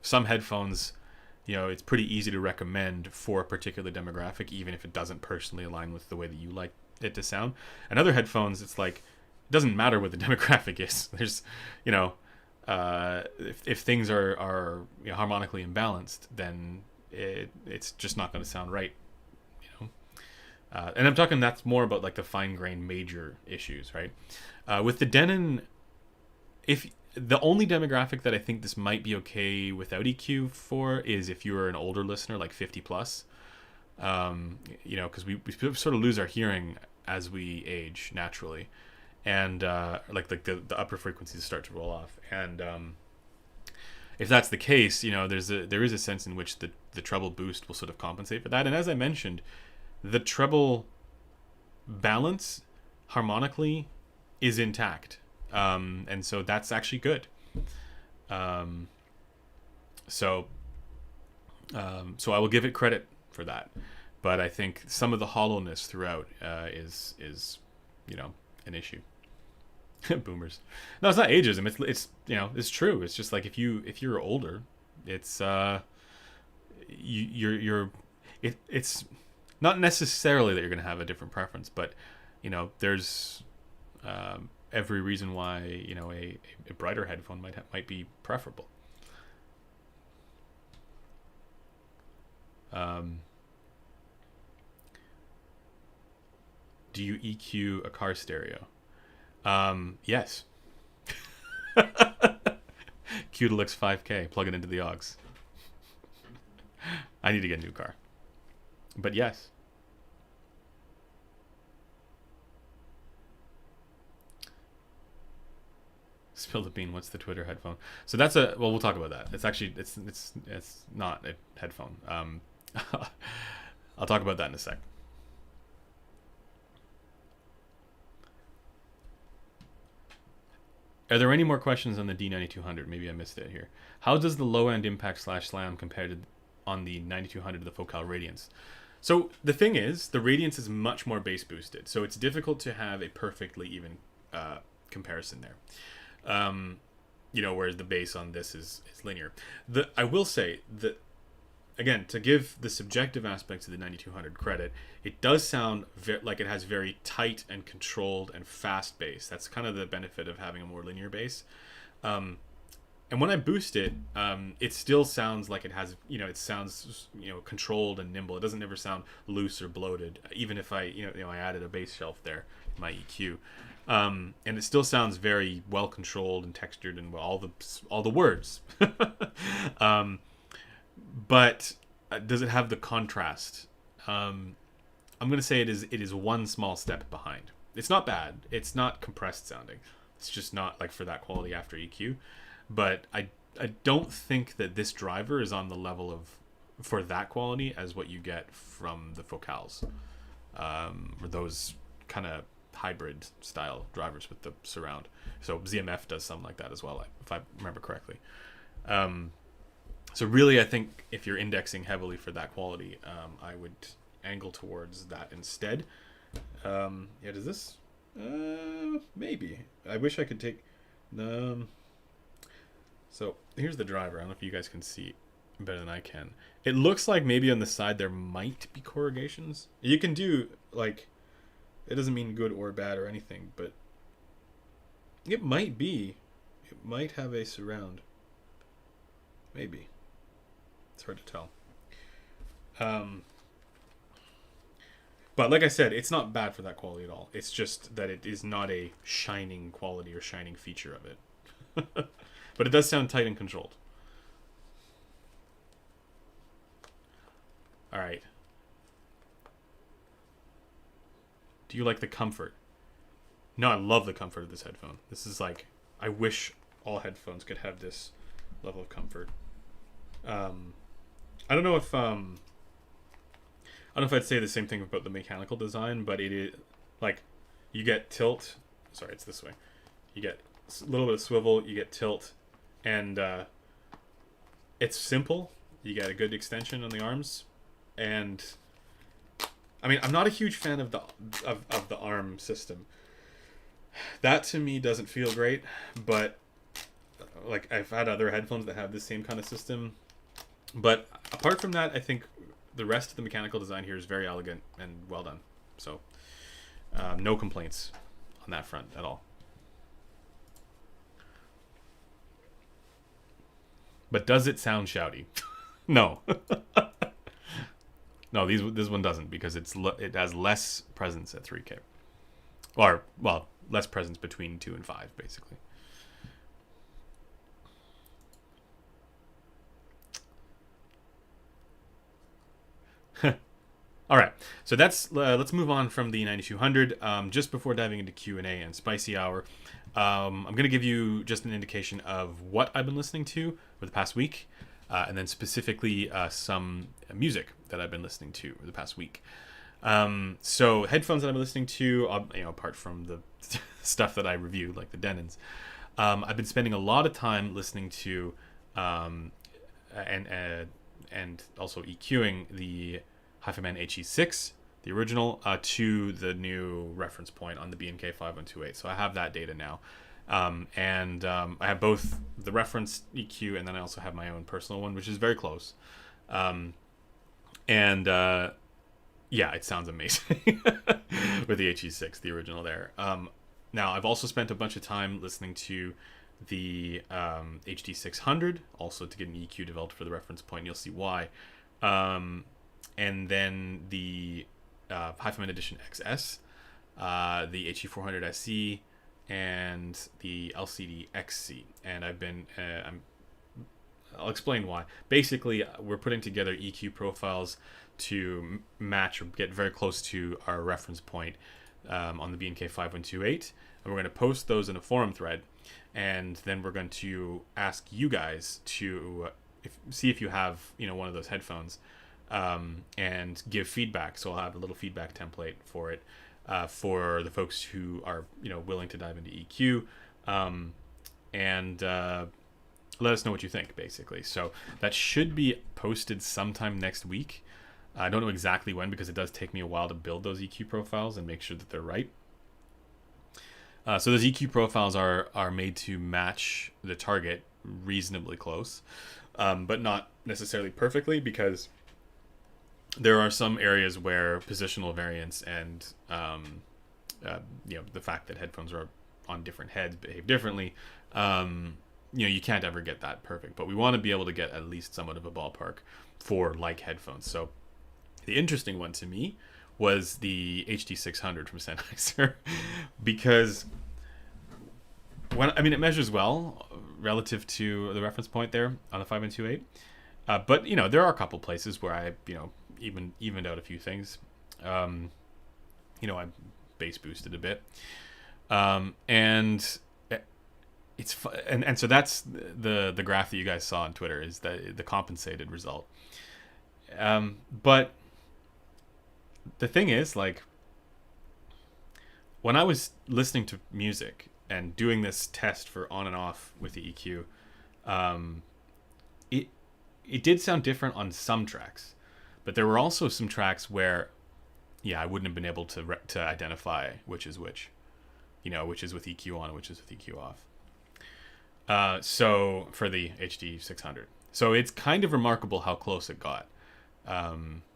Speaker 1: some headphones, it's pretty easy to recommend for a particular demographic, even if it doesn't personally align with the way that you like it to sound. And other headphones, it's like, it doesn't matter what the demographic is. There's, if things are harmonically imbalanced, then it's just not going to sound right. And I'm talking, that's more about like the fine-grained major issues, right? With the Denon, if the only demographic that I think this might be okay without EQ for is if you're an older listener, like 50 plus, because we sort of lose our hearing as we age naturally, and like the upper frequencies start to roll off, and if that's the case, there is a sense in which the treble boost will sort of compensate for that. And as I mentioned, the treble balance harmonically is intact, and so that's actually good. So I will give it credit for that, but I think some of the hollowness throughout is an issue. Boomers. No, it's not ageism. It's it's true. It's just like if you're older, it's it's not necessarily that you're going to have a different preference, but there's every reason why a brighter headphone might be preferable. Do you EQ a car stereo? Yes. Qdelix 5K, plug it into the aux. I need to get a new car. But yes. Spill the bean, what's the Twitter headphone? So that's we'll talk about that. It's actually it's not a headphone. I'll talk about that in a sec. Are there any more questions on the D9200? Maybe I missed it here. How does the low-end impact / slam compare to on the 9200 to the Focal Radiance? So the thing is, the Radiance is much more bass boosted, so it's difficult to have a perfectly even comparison there. Whereas the bass on this is linear. I will say that, again, to give the subjective aspects of the 9200 credit, it does sound like it has very tight and controlled and fast bass. That's kind of the benefit of having a more linear bass. And when I boost it, it still sounds like it has, it sounds, controlled and nimble. It doesn't ever sound loose or bloated, even if I added a bass shelf there in my EQ. And it still sounds very well controlled and textured and all the words. But does it have the contrast? I'm going to say it is one small step behind. It's not bad. It's not compressed sounding. It's just not like for that quality after EQ. But I don't think that this driver is on the level of, for that quality, as what you get from the Focals, or those kind of hybrid style drivers with the surround. So ZMF does something like that as well, if I remember correctly. So really, I think if you're indexing heavily for that quality, I would angle towards that instead. Does this? Maybe. I wish I could take... So here's the driver. I don't know if you guys can see better than I can. It looks like maybe on the side there might be corrugations. You can do, like... It doesn't mean good or bad or anything, but... It might be. It might have a surround. Maybe. It's hard to tell. But like I said, it's not bad for that quality at all. It's just that it is not a shining quality or shining feature of it. But it does sound tight and controlled. All right. Do you like the comfort? No, I love the comfort of this headphone. This is like, I wish all headphones could have this level of comfort. I don't know if I'd say the same thing about the mechanical design, but it is like you get tilt. Sorry, it's this way. You get a little bit of swivel. You get tilt, and it's simple. You get a good extension on the arms, and I mean, I'm not a huge fan of the arm system. That to me doesn't feel great, but like I've had other headphones that have the same kind of system. But apart from that, I think the rest of the mechanical design here is very elegant and well done. So no complaints on that front at all. But does it sound shouty? No. No, this one doesn't, because it has less presence at 3K. Or, well, less presence between 2 and 5, basically. All right, so that's let's move on from the 9200. Just before diving into Q&A and Spicy Hour, I'm going to give you just an indication of what I've been listening to for the past week, and then specifically some music that I've been listening to for the past week. So headphones that I'm listening to, apart from the stuff that I reviewed, like the Denons, I've been spending a lot of time listening to, um, and also EQing the Headphone HE6, the original, to the new reference point on the B&K 5128. So I have that data now. I have both the reference EQ, and then I also have my own personal one, which is very close. Um, and Yeah, it sounds amazing with the HE6, the original there. Now, I've also spent a bunch of time listening to the HD600, also to get an EQ developed for the reference point, and you'll see why. And then the Hi-Fi Edition XS, the HE400 SE, and the LCD XC. And I'll explain why. Basically, we're putting together EQ profiles to match or get very close to our reference point on the B&K 5128, and we're going to post those in a forum thread, and then we're going to ask you guys to see if you have one of those headphones, and give feedback. So I'll have a little feedback template for it, for the folks who are willing to dive into EQ, and let us know what you think, basically. So that should be posted sometime next week. I don't know exactly when, because it does take me a while to build those EQ profiles and make sure that they're right. So those EQ profiles are made to match the target reasonably close, but not necessarily perfectly, because there are some areas where positional variance and the fact that headphones are on different heads behave differently. You can't ever get that perfect, but we want to be able to get at least somewhat of a ballpark for like headphones. So the interesting one to me was the HD600 from Sennheiser, because it measures well relative to the reference point there on the 5128. But there are a couple places where I evened out a few things. I bass boosted a bit, and it's and so that's the graph that you guys saw on Twitter, is the compensated result. But the thing is, like, when I was listening to music and doing this test for on and off with the EQ, it did sound different on some tracks, but there were also some tracks where, I wouldn't have been able to identify which is which, which is with EQ on and which is with EQ off. So for the HD600, so it's kind of remarkable how close it got.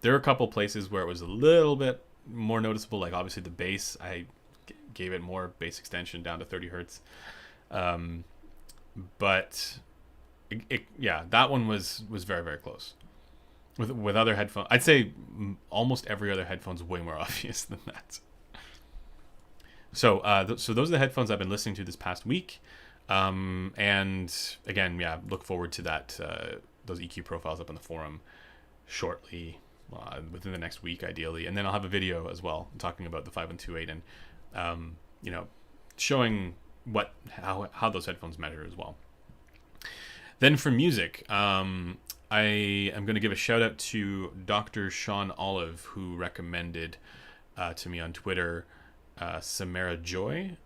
Speaker 1: There are a couple places where it was a little bit more noticeable, like obviously the bass. I gave it more bass extension down to 30 hertz. But that one was very, very close. With other headphones, I'd say almost every other headphone's way more obvious than that. So so those are the headphones I've been listening to this past week. And again, look forward to that, those EQ profiles up on the forum shortly, within the next week ideally, and then I'll have a video as well talking about the 5128 and showing how those headphones measure as well. Then for music, I am going to give a shout out to Dr. Sean Olive, who recommended to me on Twitter Samara Joy,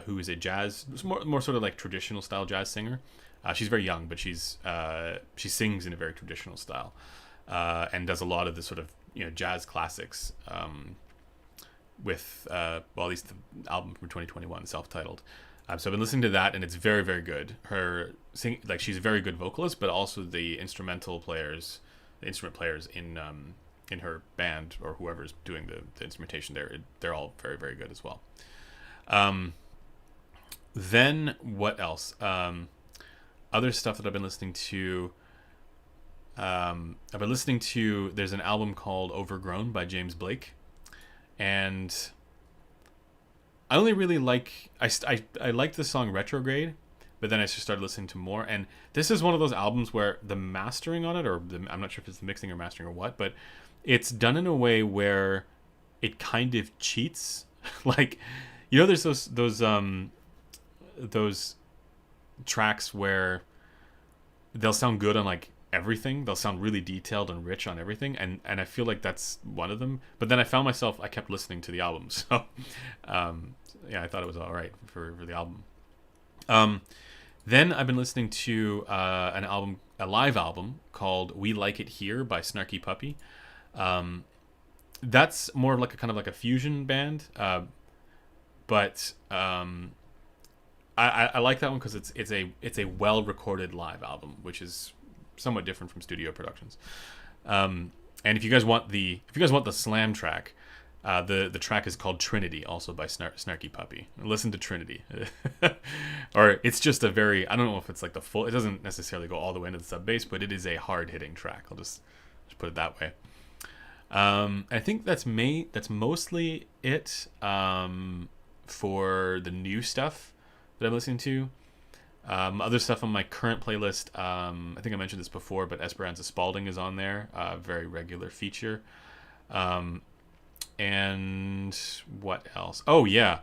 Speaker 1: who is a jazz, more sort of like traditional style jazz singer. She's very young, but she sings in a very traditional style, and does a lot of the sort of jazz classics, with at least the album from 2021, self-titled. So I've been listening to that, and it's very, very good. Her she's a very good vocalist, but also the instrument players in her band, or whoever's doing the instrumentation there, they're all very, very good as well. Then what else? Other stuff that I've been listening to. There's an album called Overgrown by James Blake, and I only really I liked the song Retrograde, but then I just started listening to more, and this is one of those albums where the mastering on it, I'm not sure if it's the mixing or mastering or what, but it's done in a way where it kind of cheats. Like, there's those tracks where they'll sound good on like everything. They'll sound really detailed and rich on everything, and I feel like that's one of them. But then I found myself, I kept listening to the album, so yeah, I thought it was all right for the album. Then I've been listening to a live album called "We Like It Here" by Snarky Puppy. That's more of like a kind of like a fusion band, but I like that one because it's a well recorded live album, which is somewhat different from studio productions. And if you guys want the slam track, the track is called Trinity, also by Snarky Puppy. Listen to Trinity, or it's just a very, I don't know if it's like the full. It doesn't necessarily go all the way into the sub bass, but it is a hard hitting track. I'll just put it that way. I think that's mostly it for the new stuff that I'm listening to. Other stuff on my current playlist, I think I mentioned this before, but Esperanza Spalding is on there, very regular feature. And what else? Oh yeah,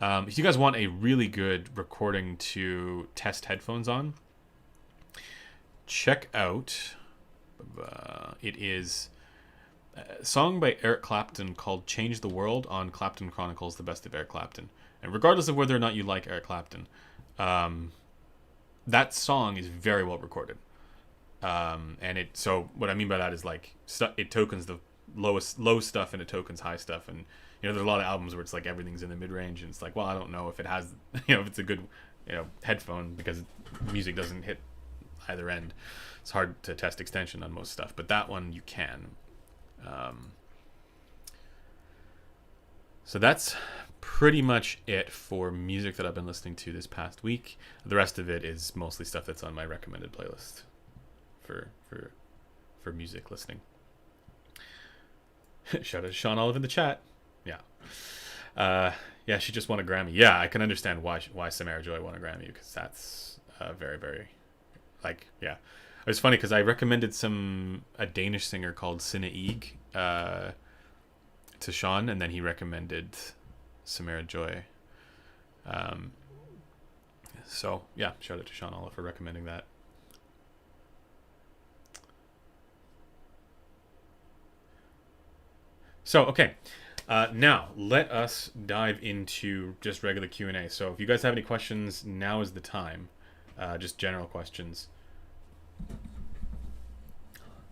Speaker 1: if you guys want a really good recording to test headphones on, check out. It is a song by Eric Clapton called "Change the World" on Clapton Chronicles: The Best of Eric Clapton. And regardless of whether or not you like Eric Clapton, that song is very well recorded. And so what I mean by that is like it tokens the low stuff and it tokens high stuff, and there's a lot of albums where it's like everything's in the mid range, and it's like, well, I don't know if it has if it's a good headphone, because music doesn't hit either end. It's hard to test extension on most stuff, but that one you can. So that's pretty much it for music that I've been listening to this past week. The rest of it is mostly stuff that's on my recommended playlist for music listening. Shout out to Sean Olive in the chat. Yeah. Yeah, she just won a Grammy. Yeah, I can understand why Samara Joy won a Grammy, because that's very, very, like, yeah. It was funny because I recommended a Danish singer called Sinne Eeg to Sean, and then he recommended Samara Joy. So yeah, shout out to Sean Olive for recommending that. So okay, now let us dive into just regular Q&A. So if you guys have any questions, now is the time. Just general questions.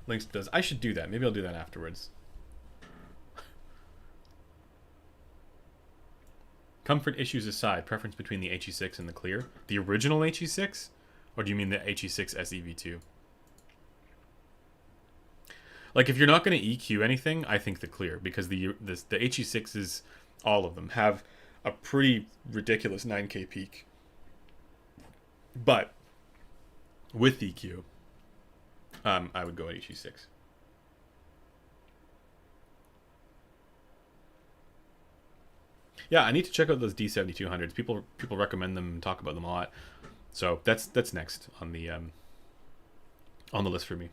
Speaker 1: Links does. I should do that. Maybe I'll do that afterwards. Comfort issues aside, preference between the HE6 and the Clear. The original HE6? Or do you mean the HE6 SEV2? Like, if you're not going to EQ anything, I think the Clear, because the HE6s, all of them, have a pretty ridiculous 9K peak. But with EQ, I would go at HE6. Yeah, I need to check out those D7200s. People recommend them and talk about them a lot. So that's next on the list for me.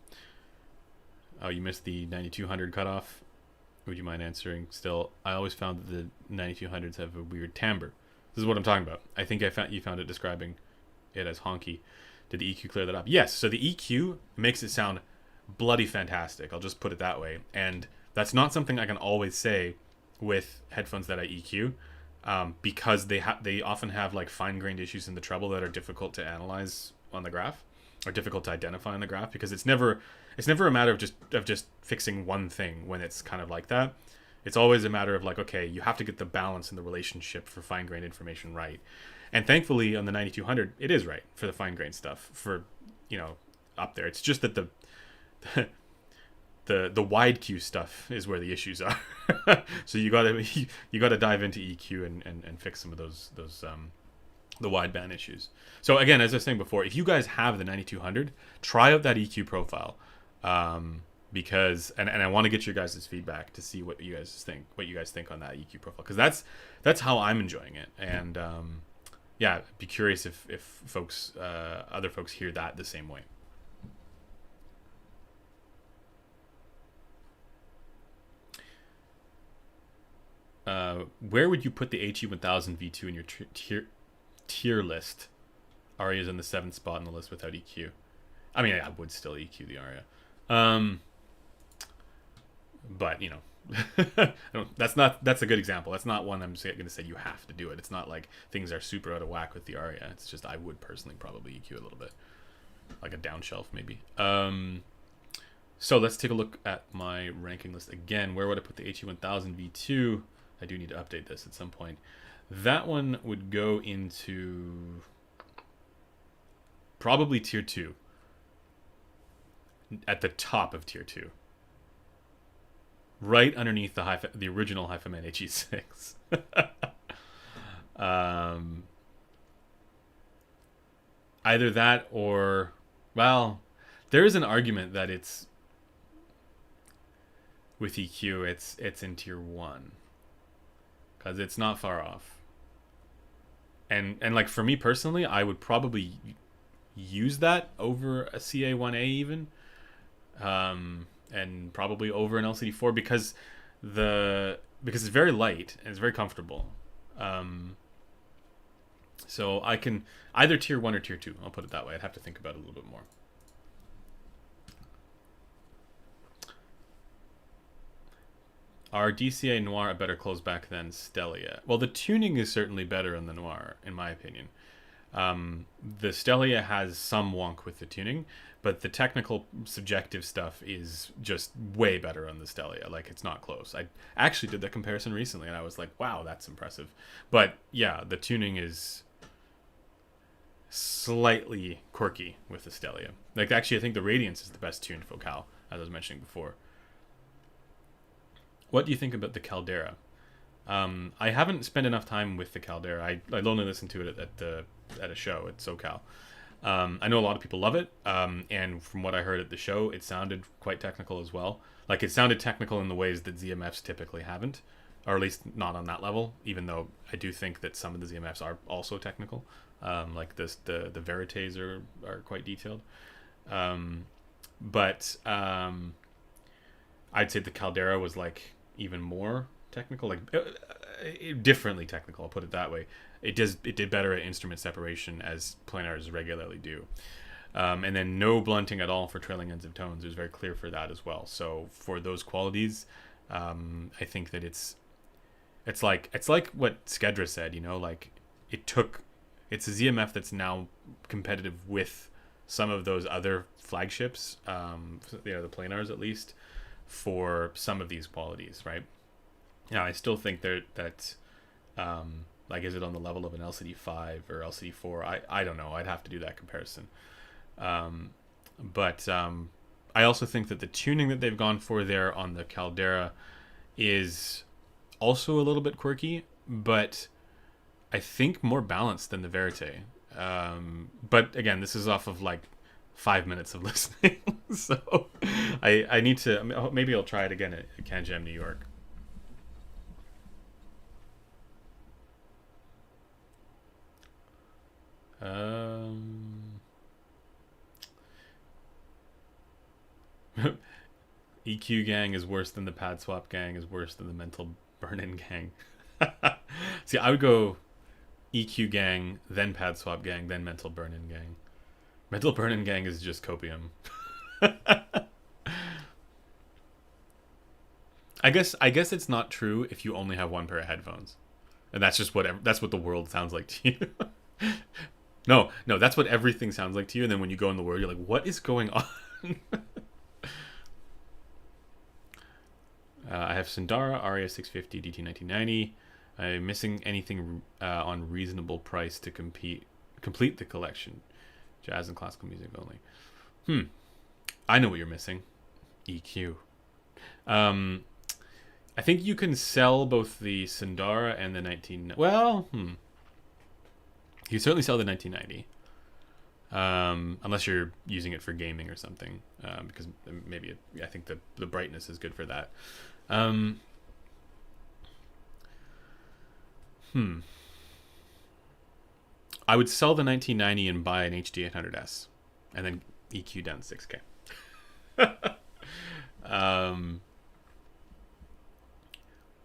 Speaker 1: Oh, you missed the 9200 cutoff. Would you mind answering still? I always found that the 9200s have a weird timbre. This is what I'm talking about. I think you found it describing it as honky. Did the EQ clear that up? Yes. So the EQ makes it sound bloody fantastic. I'll just put it that way. And that's not something I can always say with headphones that I EQ, because they often have like fine-grained issues in the treble that are difficult to analyze on the graph, or difficult to identify on the graph, because it's never a matter of just fixing one thing when it's kind of like that. It's always a matter of like, okay, you have to get the balance and the relationship for fine-grained information right. And thankfully on the 9200, it is right for the fine-grained stuff, for, up there. It's just that the wide Q stuff is where the issues are. So you gotta dive into EQ and fix some of those the wideband issues. So again, as I was saying before, if you guys have the 9200, try out that EQ profile, because and I want to get your guys' feedback to see what you guys think on that EQ profile, because that's how I'm enjoying it. And yeah, be curious if folks other folks hear that the same way. Where would you put the HE1000 V2 in your tier list? Aria is in the 7th spot on the list without EQ. I mean, I would still EQ the aria. Um, but, you know, that's a good example. That's not one I'm going to say you have to do it. It's not like things are super out of whack with the aria. It's just I would personally probably EQ a little bit. Like a down shelf, maybe. So let's take a look at my ranking list again. Where would I put the HE1000 V2? I do need to update this at some point. That one would go into probably tier 2. At the top of tier 2. Right underneath the original HiFiMan HE6. Either that or, well, there is an argument that it's with EQ, it's in tier 1 because it's not far off. And like for me personally, I would probably use that over a CA1A even, and probably over an LCD4 because it's very light and it's very comfortable. So I can either tier 1 or tier 2. I'll put it that way. I'd have to think about it a little bit more. Are DCA Noir a better closeback than Stelia? Well, the tuning is certainly better on the Noir, in my opinion. The Stelia has some wonk with the tuning, but the technical subjective stuff is just way better on the Stelia. Like, it's not close. I actually did that comparison recently, and I was like, wow, that's impressive. But yeah, the tuning is slightly quirky with the Stelia. Like, actually, I think the Radiance is the best tuned Focal, as I was mentioning before. What do you think about the Caldera? I haven't spent enough time with the Caldera. I only listened to it at a show at SoCal. I know a lot of people love it, and from what I heard at the show, it sounded quite technical as well. Like, it sounded technical in the ways that ZMFs typically haven't, or at least not on that level, even though I do think that some of the ZMFs are also technical. Like the Verités are quite detailed. But I'd say the Caldera was like even more technical, like differently technical. I'll put it that way. It did better at instrument separation, as planars regularly do, and then no blunting at all for trailing ends of tones. It was very clear for that as well. So for those qualities, I think that it's like what Skedra said. You know, like it's a ZMF that's now competitive with some of those other flagships, the planars at least, for some of these qualities, right? Yeah, I still think that like, is it on the level of an LCD5 or LCD4? I don't know. I'd have to do that comparison. But I also think that the tuning that they've gone for there on the Caldera is also a little bit quirky, but I think more balanced than the Verité. But again, this is off of like 5 minutes of listening. So I need to, maybe I'll try it again at CanJam New York. EQ gang is worse than the pad swap gang is worse than the mental burn-in gang. See, I would go EQ gang, then pad swap gang, then mental burn-in gang. Mental burn-in gang is just copium. I guess it's not true if you only have one pair of headphones, and that's what the world sounds like to you. No, that's what everything sounds like to you, and then when you go in the world, you're like, what is going on? I have Sundara, Aria 650, DT 1990. I'm missing anything on reasonable price to complete the collection. Jazz and classical music only. I know what you're missing. EQ. I think you can sell both the Sundara and the 19... Well, you certainly sell the 1990. Unless you're using it for gaming or something. Because maybe I think the brightness is good for that. I would sell the 1990 and buy an HD800S, and then EQ down to 6K.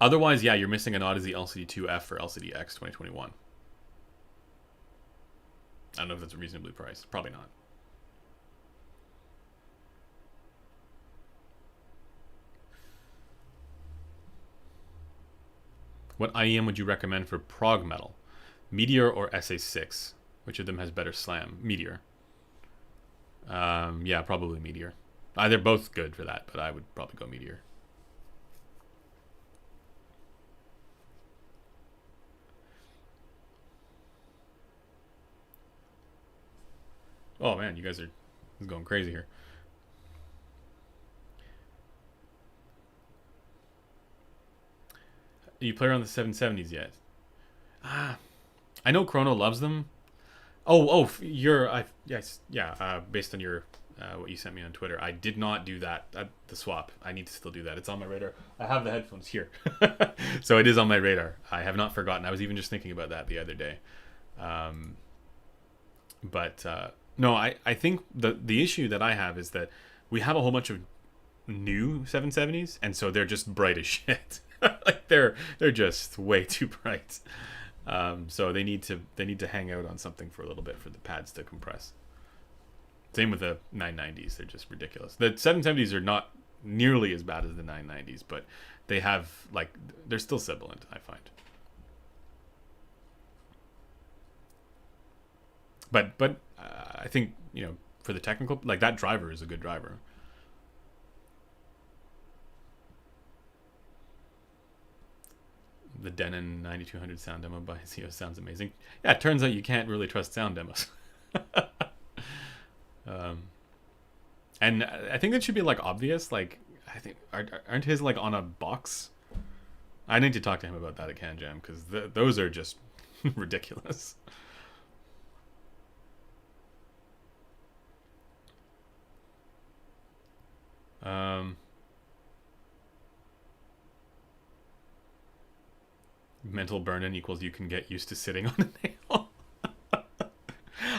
Speaker 1: Otherwise, yeah, you're missing an Odyssey LCD2F or LCD-X 2021. I don't know if that's reasonably priced. Probably not. What IEM would you recommend for prog metal? Meteor or SA6? Which of them has better slam? Meteor. Yeah, probably Meteor. They're both good for that, but I would probably go Meteor. Oh man, you guys are going crazy here. You play around the 770s yet? I know Chrono loves them. Yes, yeah. Based on your what you sent me on Twitter, I did not do that. The swap. I need to still do that. It's on my radar. I have the headphones here, so it is on my radar. I have not forgotten. I was even just thinking about that the other day. But no, I think the issue that I have is that we have a whole bunch of new 770s, and so they're just bright as shit. Like they're just way too bright. So they need to hang out on something for a little bit for the pads to compress. Same with the 990s; they're just ridiculous. The 770s are not nearly as bad as the 990s, but they have they're still sibilant, I find. But I think for the technical, that driver is a good driver. The Denon 9200 sound demo by Zio sounds amazing. Yeah, it turns out you can't really trust sound demos. And I think that should be obvious. I think aren't his on a box? I need to talk to him about that at Can Jam because those are just ridiculous. Mental burn-in equals you can get used to sitting on a nail.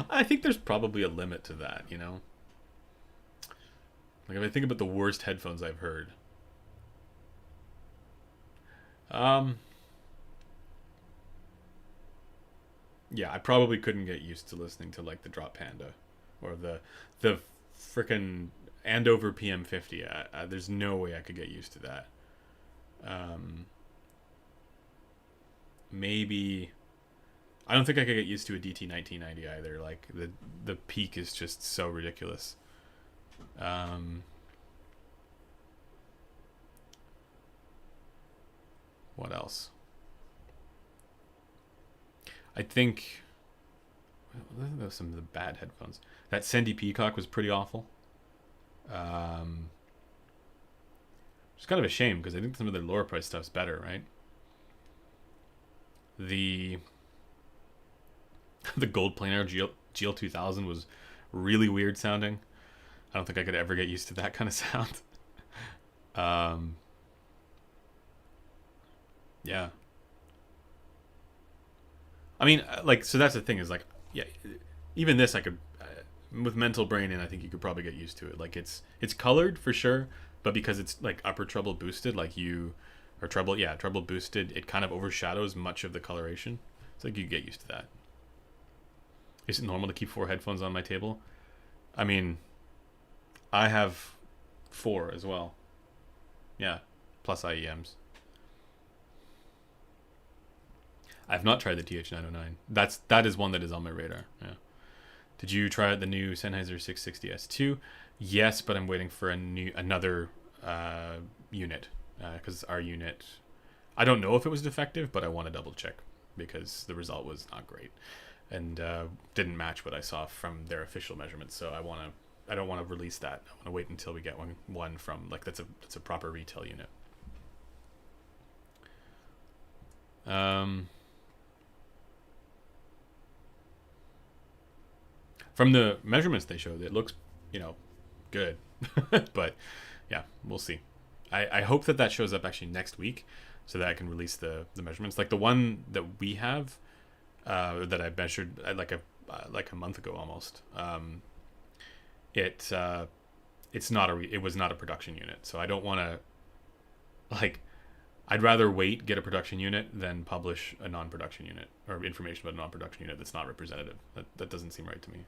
Speaker 1: I think there's probably a limit to that, if I think about the worst headphones I've heard. Yeah, I probably couldn't get used to listening to the Drop Panda or the frickin' Andover PM50. There's no way I could get used to that. Maybe I don't think I could get used to a DT 1990 either. The peak is just so ridiculous. What else? I think those some of the bad headphones. That Sandy Peacock was pretty awful. It's kind of a shame because I think some of their lower price stuff's better, right? The Gold Planar GL2000 was really weird sounding. I don't think I could ever get used to that kind of sound. Yeah. I mean, so that's the thing is yeah, even this I could, with mental brain in, I think you could probably get used to it. It's colored for sure, but because it's upper treble boosted, or treble boosted, it kind of overshadows much of the coloration. So you get used to that. Is it normal to keep 4 headphones on my table? I mean, I have 4 as well. Yeah, plus IEMs. I've not tried the TH909. That is one that is on my radar. Yeah. Did you try the new Sennheiser 660S2? Yes, but I'm waiting for another unit because our unit, I don't know if it was defective, but I want to double check because the result was not great and didn't match what I saw from their official measurements. So I don't want to release that. I want to wait until we get one from that's a proper retail unit. From the measurements they showed, it looks, good. But yeah, we'll see. I hope that shows up actually next week so that I can release the measurements. The one that we have that I measured like a month ago almost. It was not a production unit. So I don't want to I'd rather get a production unit than publish a non-production unit or information about a non-production unit that's not representative. That doesn't seem right to me.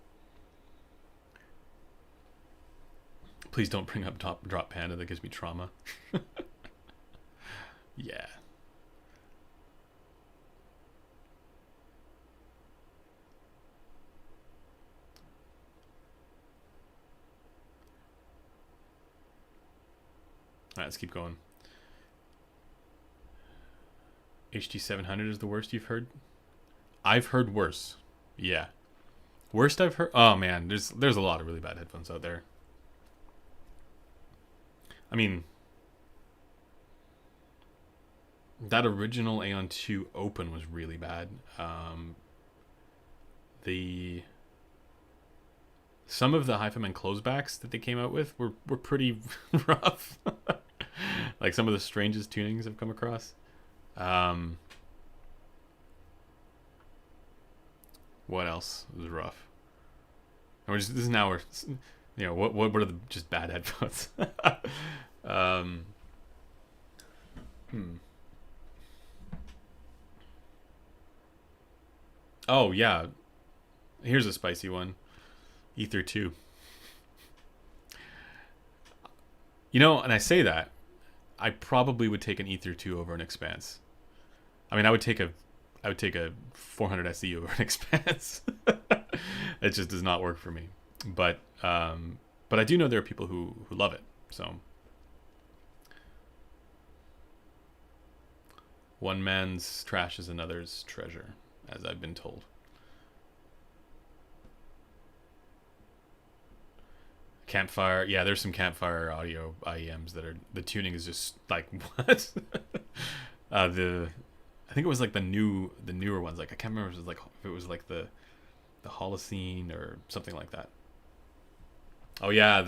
Speaker 1: Please don't bring up Drop Panda. That gives me trauma. Yeah. Alright, let's keep going. HD700 is the worst you've heard? I've heard worse. Yeah. Worst I've heard? Oh man, there's a lot of really bad headphones out there. I mean, that original Aeon 2 Open was really bad. Some of the Hi-Fi-Man closebacks that they came out with were pretty rough. Like some of the strangest tunings I've come across. What else was rough? And this is now we're, what are the just bad headphones? Oh yeah, here's a spicy one. Ether 2. And I say that, I probably would take an Ether 2 over an Expanse. I mean, I would take a 400 SE over an Expanse. It just does not work for me. But I do know there are people who love it. So one man's trash is another's treasure, as I've been told. Campfire, yeah, there's some Campfire audio IEMs that are, the tuning is just like, what? I think it was like the newer ones. Like I can't remember if it was like the Holocene or something like that. Oh yeah,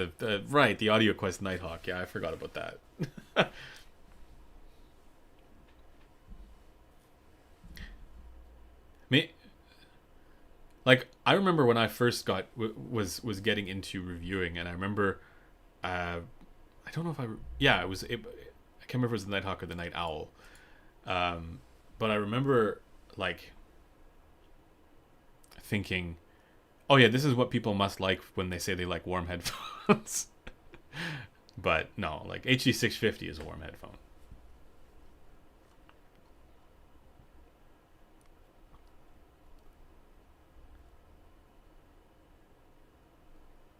Speaker 1: right, the Audio Quest Nighthawk. Yeah, I forgot about that. Like I remember when I first was getting into reviewing, and I remember, I don't know if it was I can't remember if it was the Nighthawk or the Night Owl, but I remember like thinking, oh yeah, this is what people must like when they say they like warm headphones. But no, like HD650 is a warm headphone.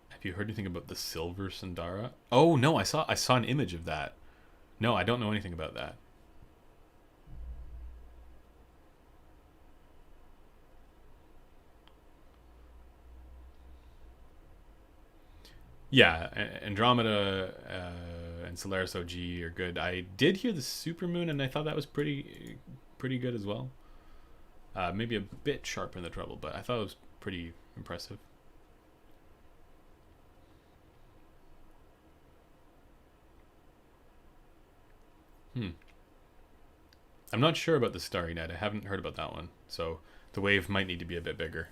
Speaker 1: Have you heard anything about the Silver Sundara? Oh no, I saw an image of that. No, I don't know anything about that. Yeah, Andromeda and Solaris OG are good. I did hear the Supermoon, and I thought that was pretty good as well. Maybe a bit sharp in the treble, but I thought it was pretty impressive. I'm not sure about the Starry Night. I haven't heard about that one, so the wave might need to be a bit bigger.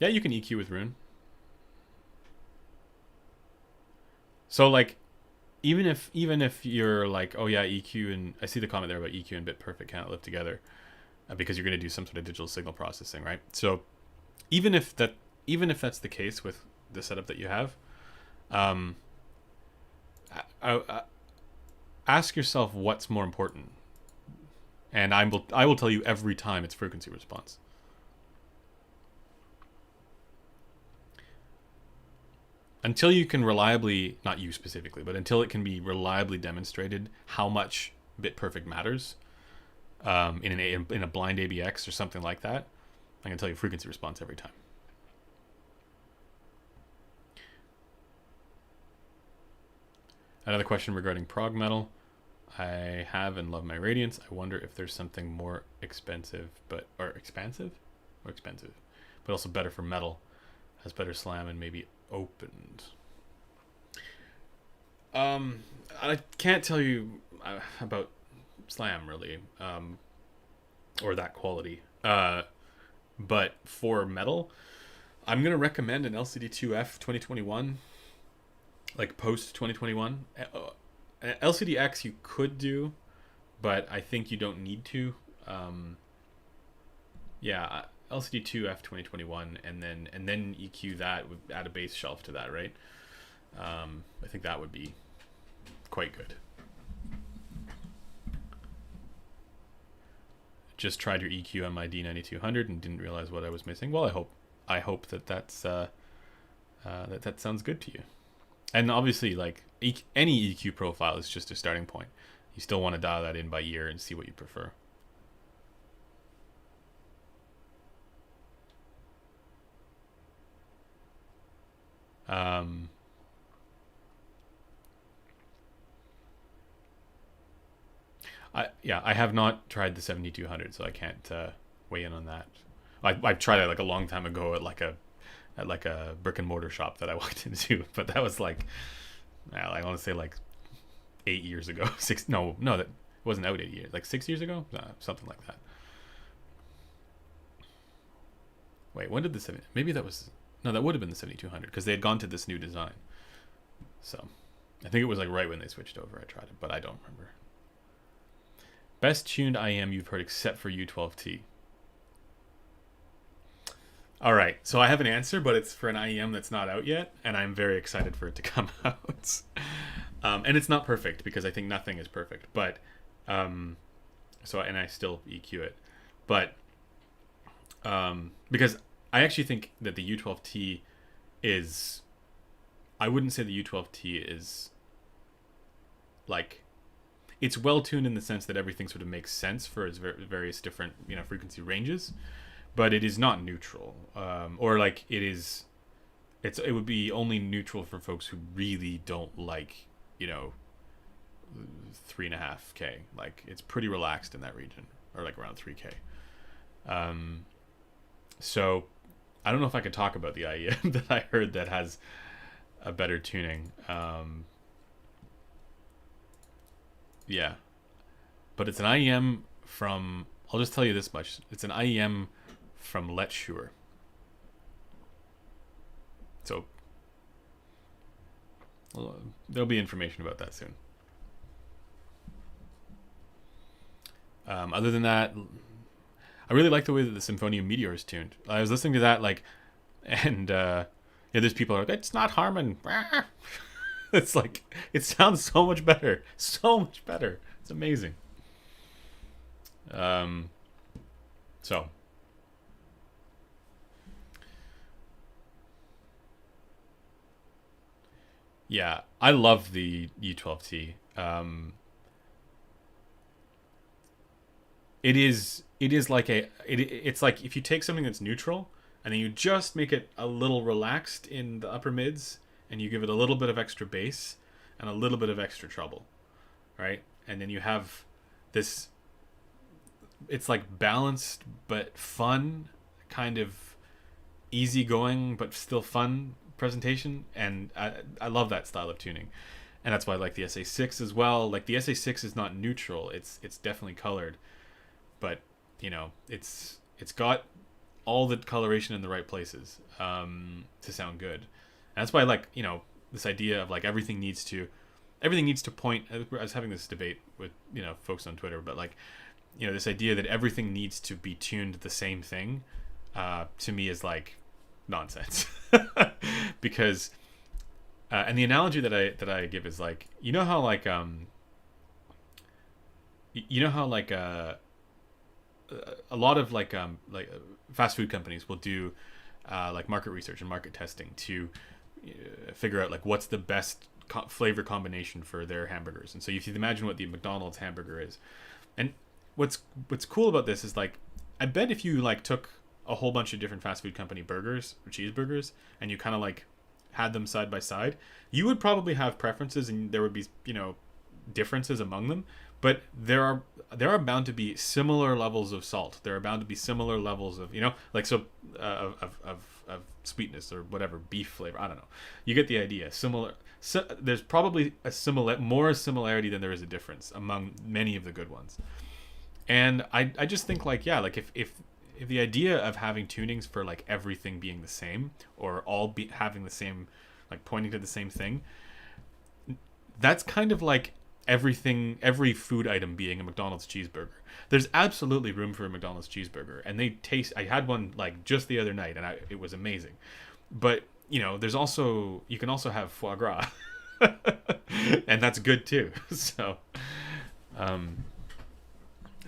Speaker 1: Yeah, you can EQ with Rune. So like, even if you're like, oh yeah, EQ, and I see the comment there about EQ and Bit Perfect can't live together, because you're going to do some sort of digital signal processing, right? So even if that's the case with the setup that you have, ask yourself what's more important, and I will tell you every time it's frequency response. Until you can reliably, not you specifically, but until it can be reliably demonstrated how much Bit Perfect matters, in a blind ABX or something like that, I can tell you frequency response every time. Another question regarding prog metal. I have and love my Radiance. I wonder if there's something more expensive, but also better for metal, has better slam and maybe opened. I can't tell you about slam really, or that quality. But for metal, I'm gonna recommend an LCD2F 2021, like post 2021. LCDX you could do, but I think you don't need to. Yeah, LCD2F 2021, and then EQ that, would add a bass shelf to that, right? I think that would be quite good. Just tried your EQ on my D9200 and didn't realize what I was missing. Well, I hope that that sounds good to you. And obviously, like any EQ profile is just a starting point. You still want to dial that in by ear and see what you prefer. I have not tried the 7200, so I can't weigh in on that. I tried it like a long time ago at like a brick and mortar shop that I walked into, but that was like, I want to say like 8 years ago. That wasn't out 8 years, like 6 years ago, something like that. Wait, when did the 70? Maybe that was that would have been the 7200 because they had gone to this new design. So I think it was like right when they switched over. I tried it, but I don't remember. Best tuned IEM you've heard except for U12T. All right, so I have an answer, but it's for an IEM that's not out yet, and I'm very excited for it to come out. And it's not perfect because I think nothing is perfect, but and I still EQ it, but because I actually think that the U12T is, I wouldn't say the U12T is like, it's well tuned in the sense that everything sort of makes sense for its various different frequency ranges, but it is not neutral, or like it would be only neutral for folks who really don't like 3.5K. Like it's pretty relaxed in that region, or like around 3K. So I don't know if I could talk about the IEM that I heard that has a better tuning. Yeah, but it's an IEM from, I'll just tell you this much, it's an IEM from Let Shure. So there'll be information about that soon. Other than that, I really like the way that the Symphonium Meteor is tuned. I was listening to that, and there's people who are like, it's not Harman. It's like, it sounds so much better. So much better. It's amazing. So. Yeah, I love the U12T. It's like if you take something that's neutral and then you just make it a little relaxed in the upper mids and you give it a little bit of extra bass and a little bit of extra treble, right? And then you have this, it's like balanced but fun, kind of easygoing but still fun presentation, and I love that style of tuning. And that's why I like the SA6 as well. Like the SA6 is not neutral, it's definitely colored, but it's got all the coloration in the right places to sound good. And that's why I like this idea of like everything needs to point. I was having this debate with folks on Twitter, but like this idea that everything needs to be tuned the same thing to me is like nonsense. Because and the analogy that I give is like, how like a lot of like fast food companies will do like market research and market testing to figure out like what's the best flavor combination for their hamburgers. And so if you imagine what the McDonald's hamburger is, and what's cool about this is like, I bet if you like took a whole bunch of different fast food company burgers or cheeseburgers and you kind of like had them side by side, you would probably have preferences and there would be differences among them, but there are bound to be similar levels of salt. There are bound to be similar levels of of sweetness or whatever, beef flavor. I don't know. You get the idea. There's probably more similarity than there is a difference among many of the good ones. And I just think like, yeah, like if the idea of having tunings for like everything being the same or all having the same, like pointing to the same thing, that's kind of like every food item being a McDonald's cheeseburger. There's absolutely room for a McDonald's cheeseburger, and I had one like just the other night, and it was amazing. But there's also, you can also have foie gras, and that's good too. So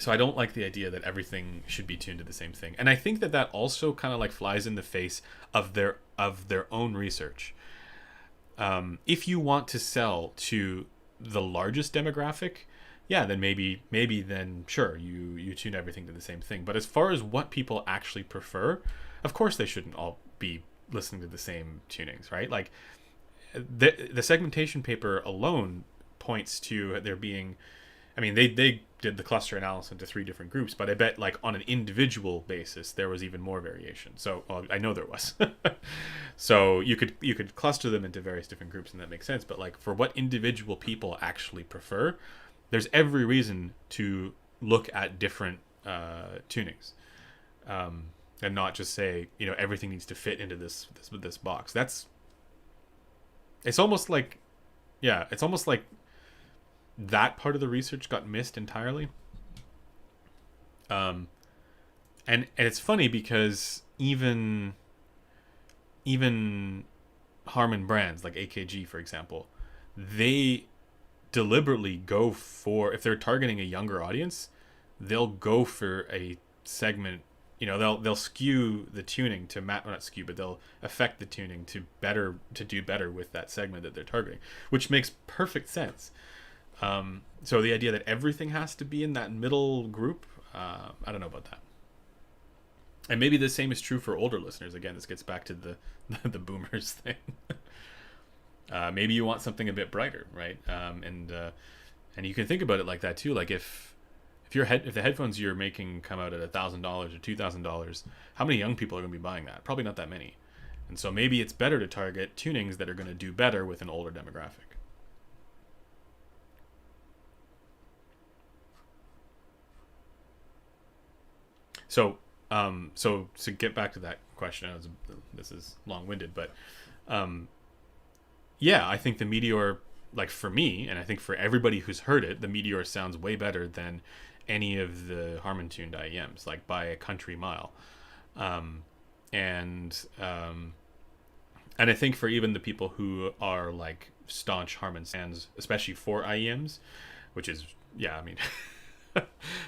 Speaker 1: I don't like the idea that everything should be tuned to the same thing, and I think that also kind of like flies in the face of their own research. If you want to sell to the largest demographic, yeah, then maybe then sure, you tune everything to the same thing. But as far as what people actually prefer, of course they shouldn't all be listening to the same tunings, right? Like the segmentation paper alone points to there being, I mean, they did the cluster analysis into 3 different groups, but I bet like on an individual basis there was even more variation. So well, I know there was. So you could cluster them into various different groups, and that makes sense. But like for what individual people actually prefer, there's every reason to look at different tunings, and not just say, you know, everything needs to fit into this box. It's almost like, yeah, it's almost like that part of the research got missed entirely. And it's funny because even Harman brands like AKG, for example, they deliberately go for, if they're targeting a younger audience, they'll go for a segment. You know, they'll skew the tuning to not skew, but they'll affect the tuning to do better with that segment that they're targeting, which makes perfect sense. So the idea that everything has to be in that middle group, I don't know about that. And maybe the same is true for older listeners. Again, this gets back to the boomers thing. Maybe you want something a bit brighter, right? And you can think about it like that too. Like if the headphones you're making come out at $1,000 or $2,000, how many young people are going to be buying that? Probably not that many. And so maybe it's better to target tunings that are going to do better with an older demographic. So to get back to that question, this is long-winded, but yeah, I think the Meteor, like for me, and I think for everybody who's heard it, the Meteor sounds way better than any of the Harman tuned IEMs, like by a country mile. And I think for even the people who are like staunch Harman fans, especially for IEMs, which is, yeah, I mean,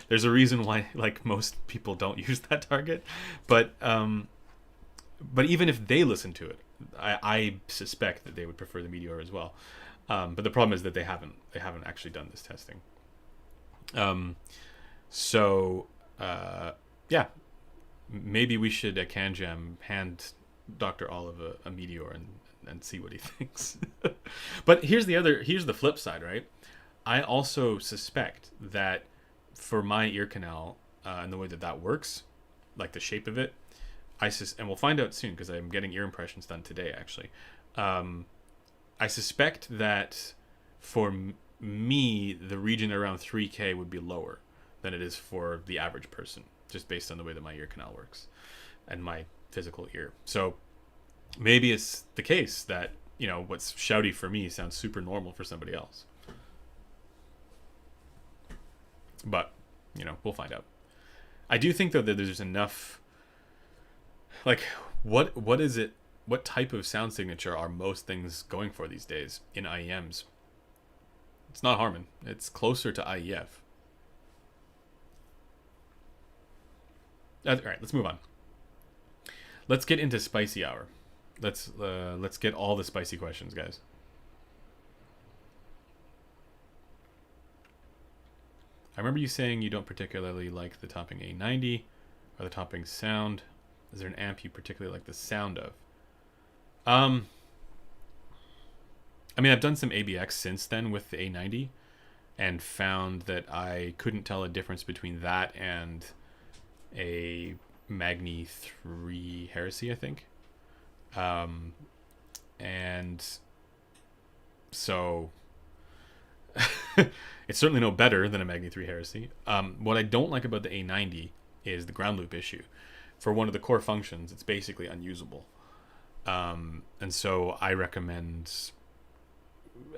Speaker 1: there's a reason why like most people don't use that target, but even if they listen to it, I suspect that they would prefer the Meteor as well. But the problem is that they haven't actually done this testing. Yeah, maybe we should at CanJam hand Dr. Olive a Meteor and see what he thinks. But here's the flip side, right? I also suspect that for my ear canal and the way that works, like the shape of it, and we'll find out soon because I'm getting ear impressions done today actually. I suspect that for me, the region around 3K would be lower than it is for the average person, just based on the way that my ear canal works and my physical ear. So maybe it's the case that, you know, what's shouty for me sounds super normal for somebody else. But, you know, we'll find out. I do think, though, that there's enough, like, what is it, what type of sound signature are most things going for these days in IEMs? It's not Harman. It's closer to IEF. All right, let's move on. Let's get into spicy hour. Let's get all the spicy questions, guys. I remember you saying you don't particularly like the topping A90 or the topping sound. Is there an amp you particularly like the sound of? I mean, I've done some ABX since then with the A90 and found that I couldn't tell a difference between that and a Magni 3 Heresy, I think. And so it's certainly no better than a Magni 3 Heresy. What I don't like about the A90 is the ground loop issue. For one of the core functions, it's basically unusable. And so I recommend...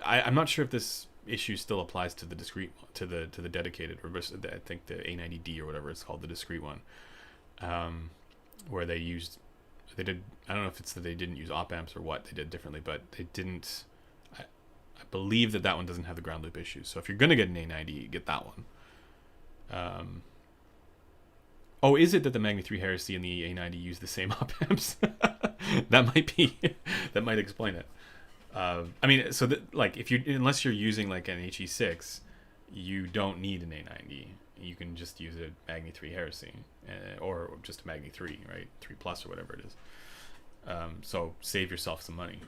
Speaker 1: I'm not sure if this issue still applies to the discrete, to the dedicated, or I think the A90D or whatever it's called, the discrete one, where they did, I don't know if it's that they didn't use op amps or what they did differently, but they didn't, I believe that one doesn't have the ground loop issues. So if you're going to get an A90, get that one. Oh, is it that the Magni 3 Heresy and the A90 use the same op amps? That might explain it. I mean, so that, like, if you, unless you're using like an HE6, you don't need an A90. You can just use a Magni 3 Heresy, or just a Magni 3, right? 3 Plus or whatever it is. So save yourself some money.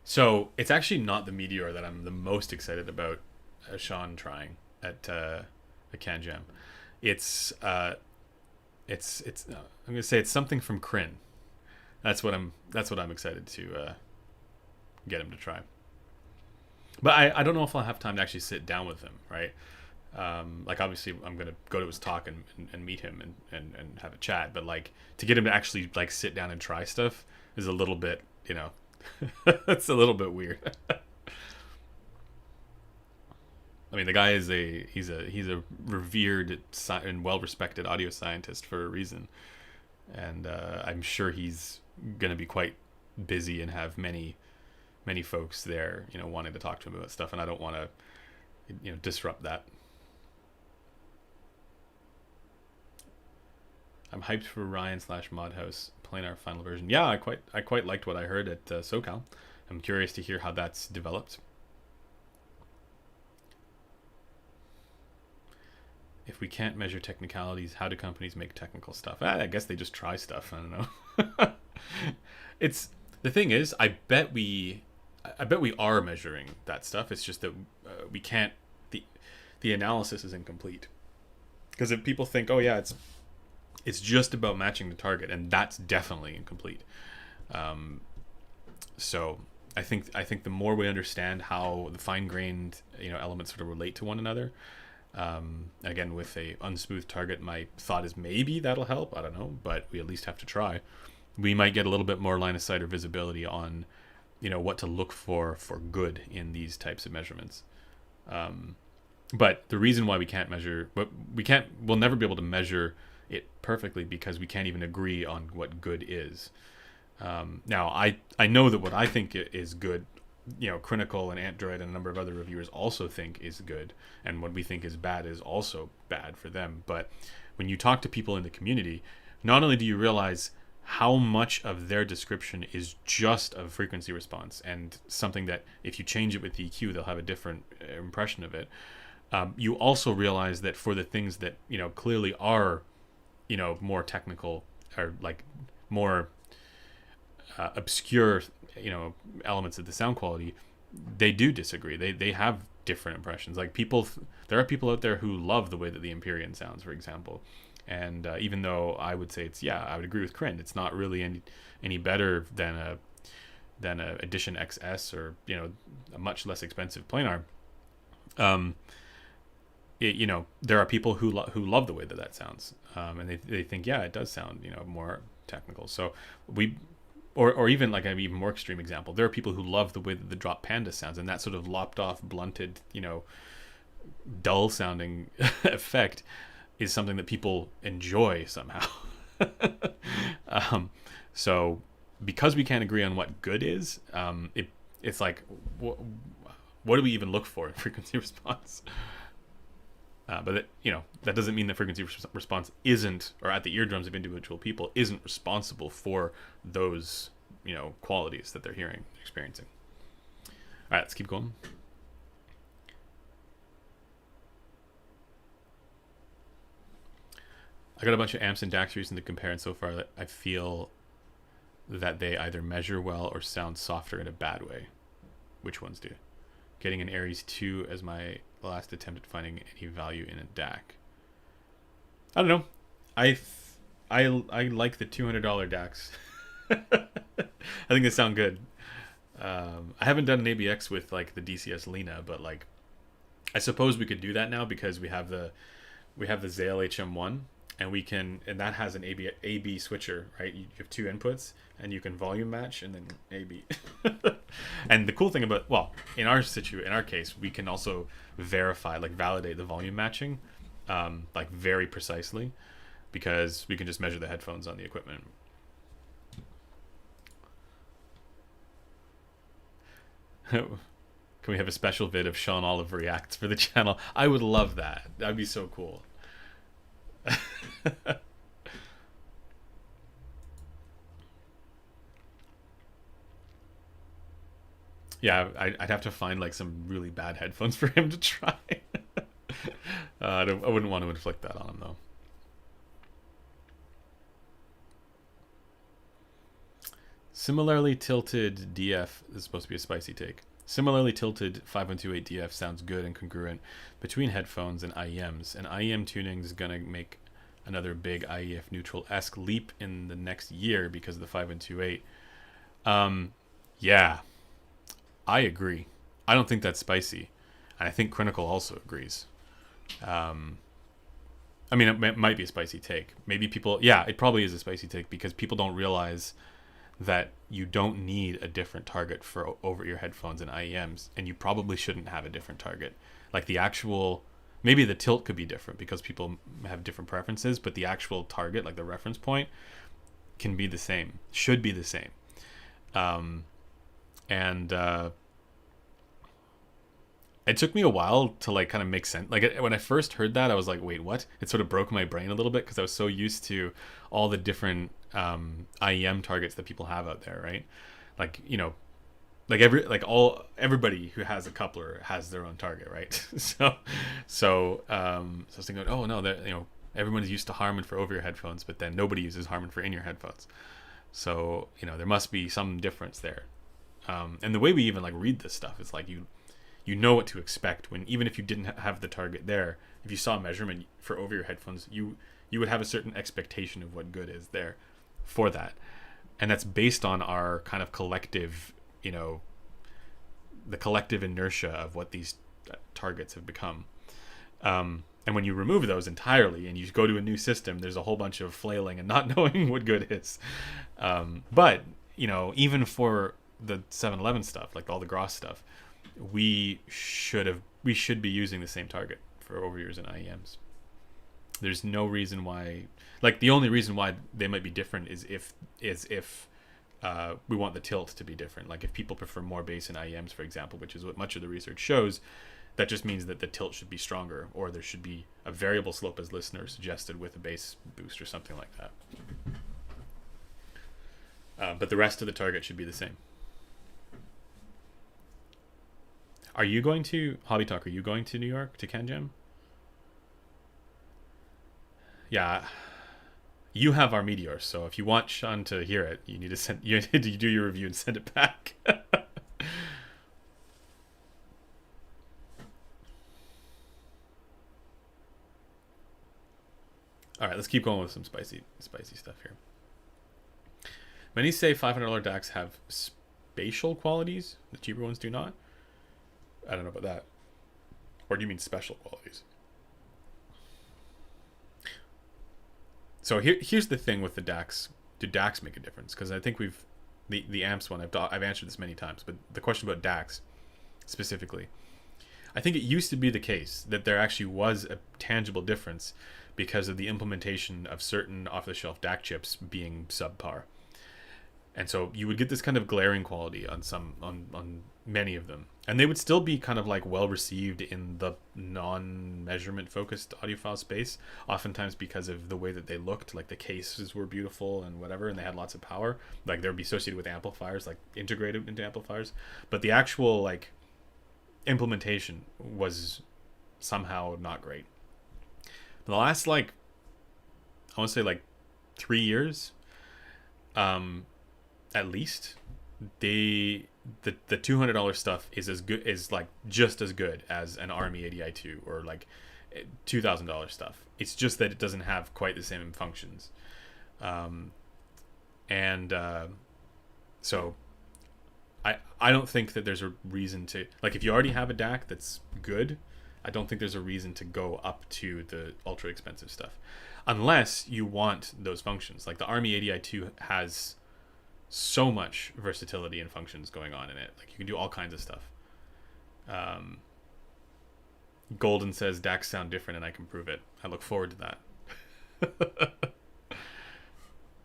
Speaker 1: So it's actually not the Meteor that I'm the most excited about Sean trying at a Can Jam. It's I'm gonna say it's something from Kryn. That's what I'm excited to get him to try. But I don't know if I'll have time to actually sit down with him, right? Like, obviously I'm gonna go to his talk and meet him and have a chat, but like, to get him to actually like sit down and try stuff is a little bit, you know, it's a little bit weird. I mean, the guy is he's a revered and well respected audio scientist for a reason, and I'm sure he's gonna be quite busy and have many folks there, you know, wanting to talk to him about stuff, and I don't want to, you know, disrupt that. I'm hyped for Ryan / Modhouse playing our final version. Yeah, I quite liked what I heard at SoCal. I'm curious to hear how that's developed. If we can't measure technicalities, how do companies make technical stuff? I guess they just try stuff. I don't know. It's, the thing is, I bet we are measuring that stuff. It's just that we can't. The analysis is incomplete. Because if people think, oh yeah, it's just about matching the target, and that's definitely incomplete. So I think the more we understand how the fine-grained, you know, elements sort of relate to one another. Again, with a unsmooth target, my thought is maybe that'll help. I don't know, but we at least have to try. We might get a little bit more line of sight or visibility on, you know, what to look for good in these types of measurements. But the reason why we can't measure, but we'll never be able to measure it perfectly, because we can't even agree on what good is. Now, I know that what I think is good, you know, Critical and Android and a number of other reviewers also think is good, and what we think is bad is also bad for them. But when you talk to people in the community, not only do you realize how much of their description is just a frequency response and something that if you change it with the EQ, they'll have a different impression of it. You also realize that for the things that, you know, clearly are, you know, more technical or like more obscure, you know, elements of the sound quality, they do disagree. They have different impressions. Like, there are people out there who love the way that the Empyrean sounds, for example. And even though I would say I would agree with Kryn, it's not really any better than a Edition XS or, you know, a much less expensive planar. You know, there are people who love the way that sounds, and they think, yeah, it does sound, you know, more technical. So or even like an even more extreme example, there are people who love the way that the Drop Panda sounds, and that sort of lopped off, blunted, you know, dull sounding effect is something that people enjoy somehow. So because we can't agree on what good is, it's like, what do we even look for in frequency response? But you know, that doesn't mean that frequency response isn't, or at the eardrums of individual people, isn't responsible for those, you know, qualities that they're hearing, experiencing. All right, let's keep going. I got a bunch of amps and DACs recently to compare, and so far that I feel that they either measure well or sound softer in a bad way. Which ones do? Getting an Aries 2 as my last attempt at finding any value in a DAC. I don't know. I like the $200 DACs. I think they sound good. I haven't done an ABX with like the DCS Lena, but like, I suppose we could do that now because we have the Zale HM1, and that has an AB switcher, right? You have two inputs and you can volume match and then AB. And the cool thing about, well, in our case, we can also validate the volume matching, like very precisely, because we can just measure the headphones on the equipment. Can we have a special vid of Sean Olive reacts for the channel? I would love that. That'd be so cool. Yeah, I'd have to find like some really bad headphones for him to try. I wouldn't want to inflict that on him though. Similarly tilted DF is supposed to be a spicy take. Similarly tilted 5128 DF sounds good and congruent between headphones and IEMs, and IEM tuning is gonna make another big IEF neutral-esque leap in the next year because of the 5128. Yeah, I agree. I don't think that's spicy, and I think Critical also agrees. I mean, it might be a spicy take. Maybe people, yeah, it probably is a spicy take because people don't realize that you don't need a different target for over-ear headphones and IEMs, and you probably shouldn't have a different target. Like the actual, maybe the tilt could be different because people have different preferences, but the actual target, like the reference point, can be the same, should be the same. And it took me a while to like kind of make sense. Like when I first heard that, I was like, wait, what? It sort of broke my brain a little bit because I was so used to all the different IEM targets that people have out there, right? Like, you know, like everybody who has a coupler has their own target, right? So I was thinking, oh no, that, you know, everyone is used to Harman for over-ear headphones, but then nobody uses Harman for in-ear headphones. So, you know, there must be some difference there. And the way we even like read this stuff is like you know what to expect when, even if you didn't have the target there, if you saw a measurement for over-ear headphones, you would have a certain expectation of what good is there for that. And that's based on our kind of collective, you know, the collective inertia of what these targets have become. And when you remove those entirely and you go to a new system, there's a whole bunch of flailing and not knowing what good is. But, you know, even for the 7-Eleven stuff, like all the Gross stuff, we should be using the same target for over-ears and IEMs. There's no reason why, like the only reason why they might be different is if we want the tilt to be different. Like if people prefer more bass in IEMs, for example, which is what much of the research shows, that just means that the tilt should be stronger, or there should be a variable slope as listener suggested with a bass boost or something like that. But the rest of the target should be the same. Are you going to Hobby Talk? Are you going to New York to CanJam? Yeah, you have our Meteor, so if you want Sean to hear it, you need to do your review and send it back. All right, let's keep going with some spicy stuff here. Many say $500 DACs have spatial qualities. The cheaper ones do not. I don't know about that. Or do you mean special qualities? So here's the thing with the DACs. Do DACs make a difference? Because I think the amps one, I've answered this many times, but the question about DACs specifically, I think it used to be the case that there actually was a tangible difference because of the implementation of certain off-the-shelf DAC chips being subpar. And so you would get this kind of glaring quality on many of them. And they would still be kind of like well received in the non-measurement focused audiophile space, oftentimes because of the way that they looked. Like the cases were beautiful and whatever, and they had lots of power. Like they would be associated with amplifiers, like integrated into amplifiers. But the actual like implementation was somehow not great. The last like, I want to say like 3 years, at least, the $200 stuff is as good, is like just as good as an Army ADI2 or like $2,000 stuff. It's just that it doesn't have quite the same functions, so I don't think that there's a reason to, like, if you already have a DAC that's good, I don't think there's a reason to go up to the ultra expensive stuff, unless you want those functions. Like the Army ADI2 has so much versatility and functions going on in it. Like you can do all kinds of stuff. Golden says DACs sound different and I can prove it. I look forward to that.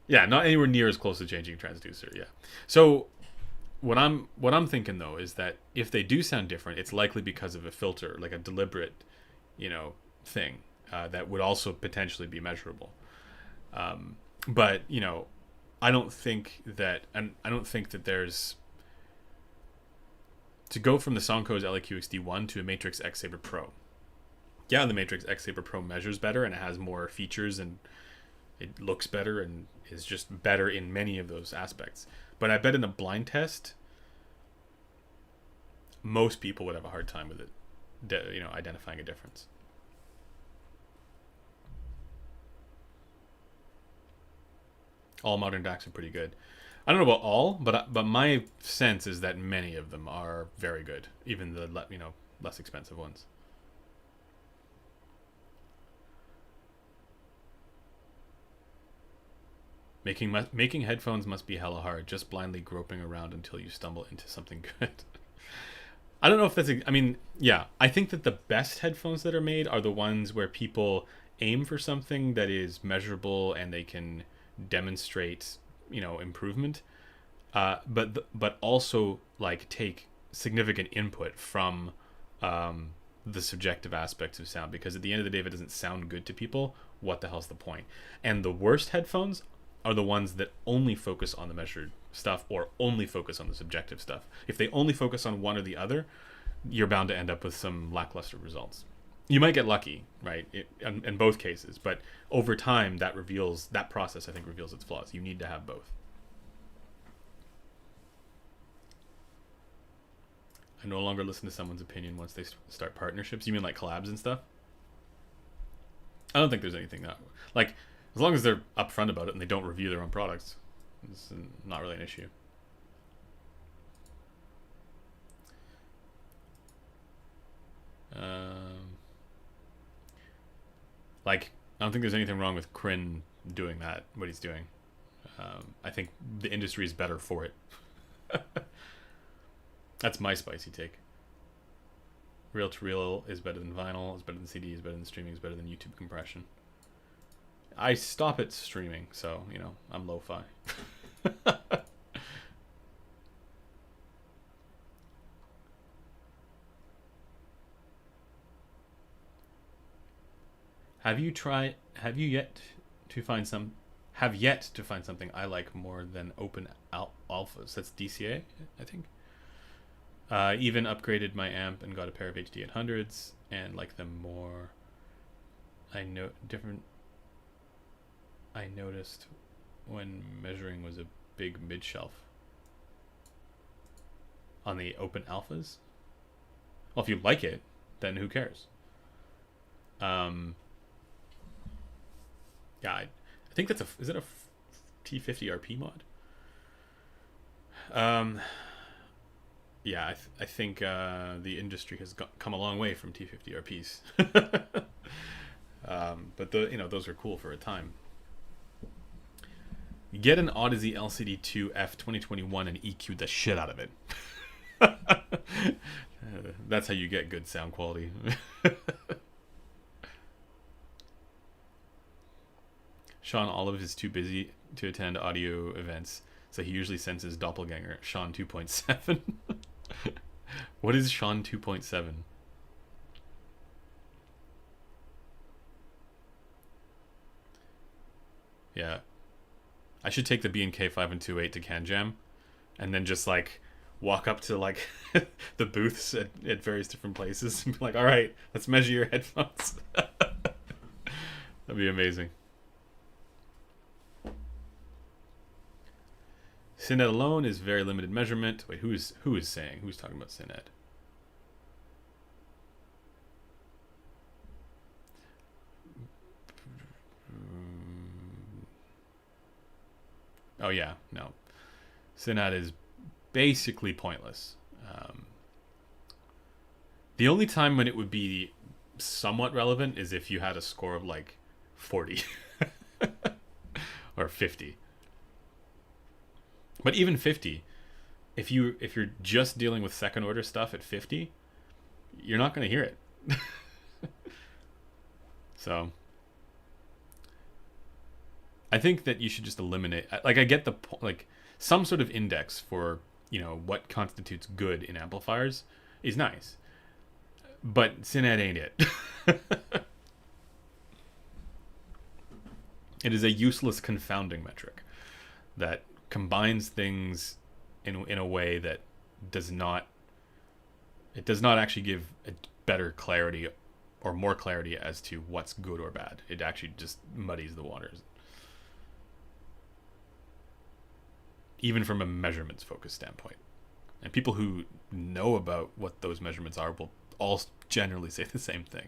Speaker 1: Yeah, not anywhere near as close to changing a transducer. Yeah. So what I'm thinking though is that if they do sound different, it's likely because of a filter, like a deliberate, thing that would also potentially be measurable. But I don't think that there's to go from the Soundco's LAQXD1 to a Matrix X Saber Pro. Yeah, the Matrix X Saber Pro measures better and it has more features and it looks better and is just better in many of those aspects. But I bet in a blind test, most people would have a hard time with it, identifying a difference. All modern DACs are pretty good. I don't know about all, but my sense is that many of them are very good, even the less expensive ones. Making headphones must be hella hard, just blindly groping around until you stumble into something good. I don't know if that's I think that the best headphones that are made are the ones where people aim for something that is measurable and they can demonstrate, improvement, but also like take significant input from the subjective aspects of sound, because at the end of the day, if it doesn't sound good to people, what the hell's the point? And the worst headphones are the ones that only focus on the measured stuff or only focus on the subjective stuff. If they only focus on one or the other, you're bound to end up with some lackluster results. You might get lucky, right, in both cases, but over time that process, I think, reveals its flaws. You need to have both. I no longer listen to someone's opinion once they start partnerships. You mean like collabs and stuff? I don't think there's anything that, like, as long as they're upfront about it and they don't review their own products, it's not really an issue. Like, I don't think there's anything wrong with Kryn doing that, what he's doing. I think the industry is better for it. That's my spicy take. Reel to reel is better than vinyl, is better than CD, is better than streaming, is better than YouTube compression. I stop at streaming, so, I'm lo-fi. Have yet to find something I like more than open alphas? That's DCA, I think. Even upgraded my amp and got a pair of HD800s and like them more. I noticed when measuring was a big mid shelf on the open alphas. Well, if you like it, then who cares? Yeah, I think that's is it a T50RP mod? Yeah, I think the industry has come a long way from T50RPs. But those are cool for a time. Get an Odyssey LCD2 F 2021 and EQ the shit out of it. That's how you get good sound quality. Sean Olive is too busy to attend audio events, so he usually sends his doppelganger, Sean 2.7. What is Sean 2.7? Yeah. I should take the B&K 5.28 to Can Jam and then just like walk up to like the booths at various different places and be like, all right, let's measure your headphones. That'd be amazing. Syned alone is very limited measurement. Wait, who is saying? Who's talking about Syned? Oh yeah, no. Syned is basically pointless. The only time when it would be somewhat relevant is if you had a score of like 40 or 50. But even 50, if you're just dealing with second order stuff at 50, you're not going to hear it. So I think that you should just eliminate, like, I get the like some sort of index for what constitutes good in amplifiers is nice, but Syned ain't it. It is a useless confounding metric that combines things in a way that does not It does not actually give a better clarity or more clarity as to what's good or bad. It actually just muddies the waters. Even from a measurements focused standpoint. And people who know about what those measurements are will all generally say the same thing.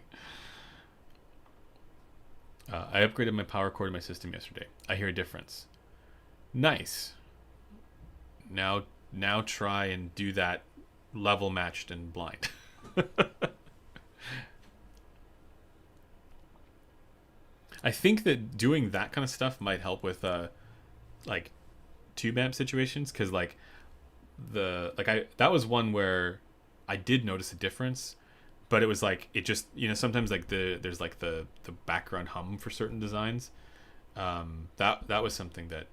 Speaker 1: I upgraded my power cord in my system yesterday. I hear a difference. Nice. Now try and do that level matched and blind. I think that doing that kind of stuff might help with like tube amp situations, because that was one where I did notice a difference, but it was like it just, sometimes like there's like the background hum for certain designs. That was something that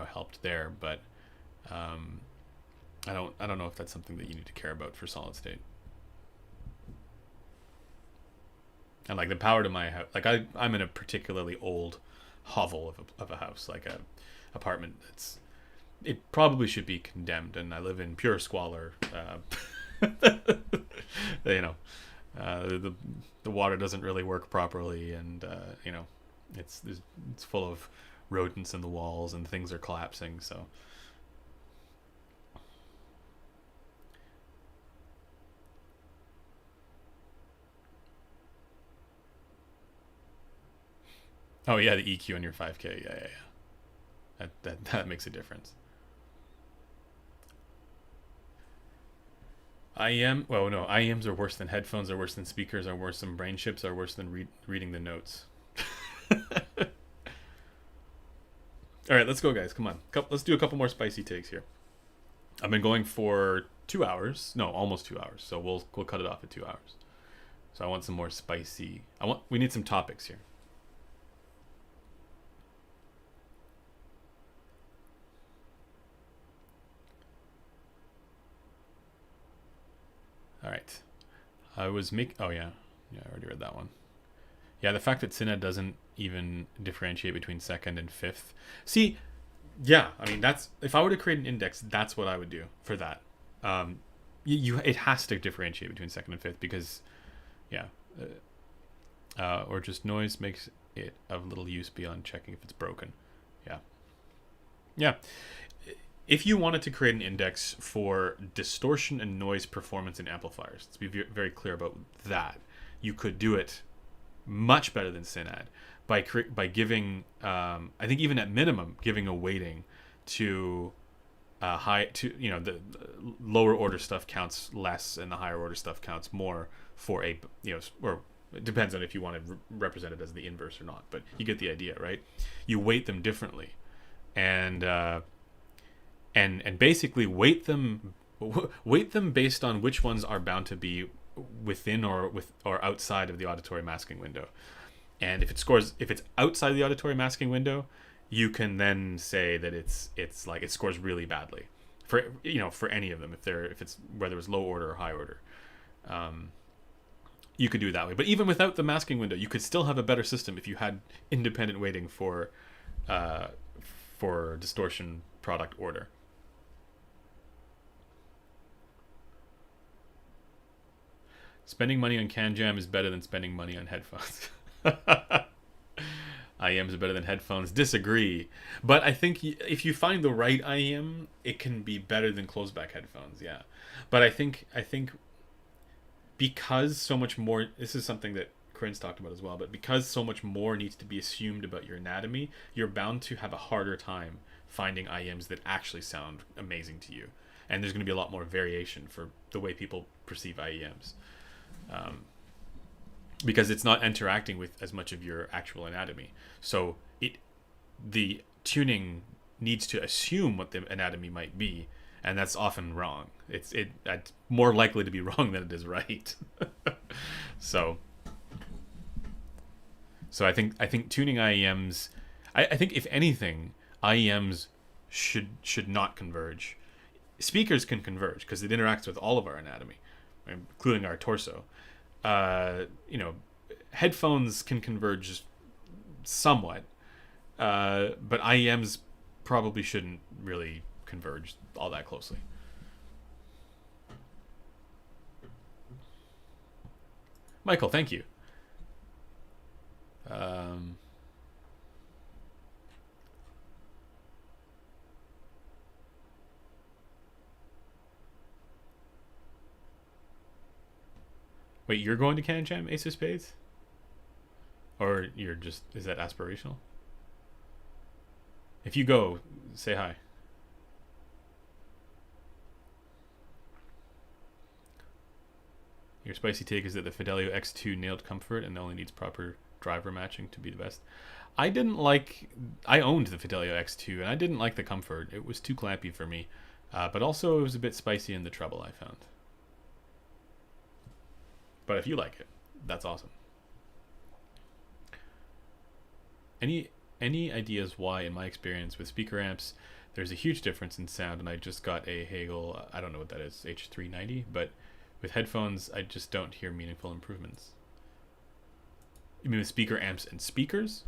Speaker 1: helped there, but I don't know if that's something that you need to care about for solid state. And like the power to my house, like I'm in a particularly old hovel of a house, like a apartment it probably should be condemned, and I live in pure squalor. The water doesn't really work properly, and it's full of rodents in the walls, and things are collapsing. So oh yeah, the EQ on your 5K, yeah. That makes a difference. IEMs are worse than headphones, are worse than speakers, are worse than brain chips, are worse than reading the notes. All right, let's go, guys. Come on. Let's do a couple more spicy takes here. I've been going for 2 hours. No, almost 2 hours. So we'll cut it off at 2 hours. So I want some more spicy. We need some topics here. All right. Oh yeah, I already read that one. Yeah, the fact that Synad doesn't even differentiate between second and fifth. See, yeah, I mean that's, if I were to create an index, that's what I would do for that. It has to differentiate between second and fifth, because, yeah, or just noise makes it of little use beyond checking if it's broken. Yeah. If you wanted to create an index for distortion and noise performance in amplifiers, let's be very clear about that, you could do it much better than Synad by giving, I think even at minimum, giving a weighting to the lower order stuff counts less and the higher order stuff counts more for or it depends on if you want to represent it as the inverse or not, but you get the idea, right? You weight them differently, and basically weight them based on which ones are bound to be within or outside of the auditory masking window. And if it's outside the auditory masking window, you can then say that it's like it scores really badly for any of them, if it's whether it's low order or high order. You could do it that way. But even without the masking window, you could still have a better system if you had independent weighting for distortion product order. Spending money on CanJam is better than spending money on headphones. IEMs are better than headphones. Disagree. But I think if you find the right IEM, it can be better than closed-back headphones, yeah. But I think because so much more, this is something that Corinne's talked about as well, but because so much more needs to be assumed about your anatomy, you're bound to have a harder time finding IEMs that actually sound amazing to you. And there's going to be a lot more variation for the way people perceive IEMs. Because it's not interacting with as much of your actual anatomy. So the tuning needs to assume what the anatomy might be, and that's often wrong. It's more likely to be wrong than it is right. So I think tuning IEMs, I think if anything, IEMs should not converge. Speakers can converge because it interacts with all of our anatomy, including our torso. Headphones can converge somewhat, but IEMs probably shouldn't really converge all that closely. Michael, thank you. Um, Wait, you're going to Can Jam Ace of Spades? Or you're just, is that aspirational? If you go, say hi. Your spicy take is that the Fidelio X2 nailed comfort and only needs proper driver matching to be the best. I didn't like, I owned the Fidelio X2 and I didn't like the comfort. It was too clampy for me. But also it was a bit spicy in the treble, I found. But if you like it, that's awesome. Any ideas why, in my experience with speaker amps, there's a huge difference in sound? And I just got a Hagel, I don't know what that is, H390, but with headphones, I just don't hear meaningful improvements. You mean with speaker amps and speakers?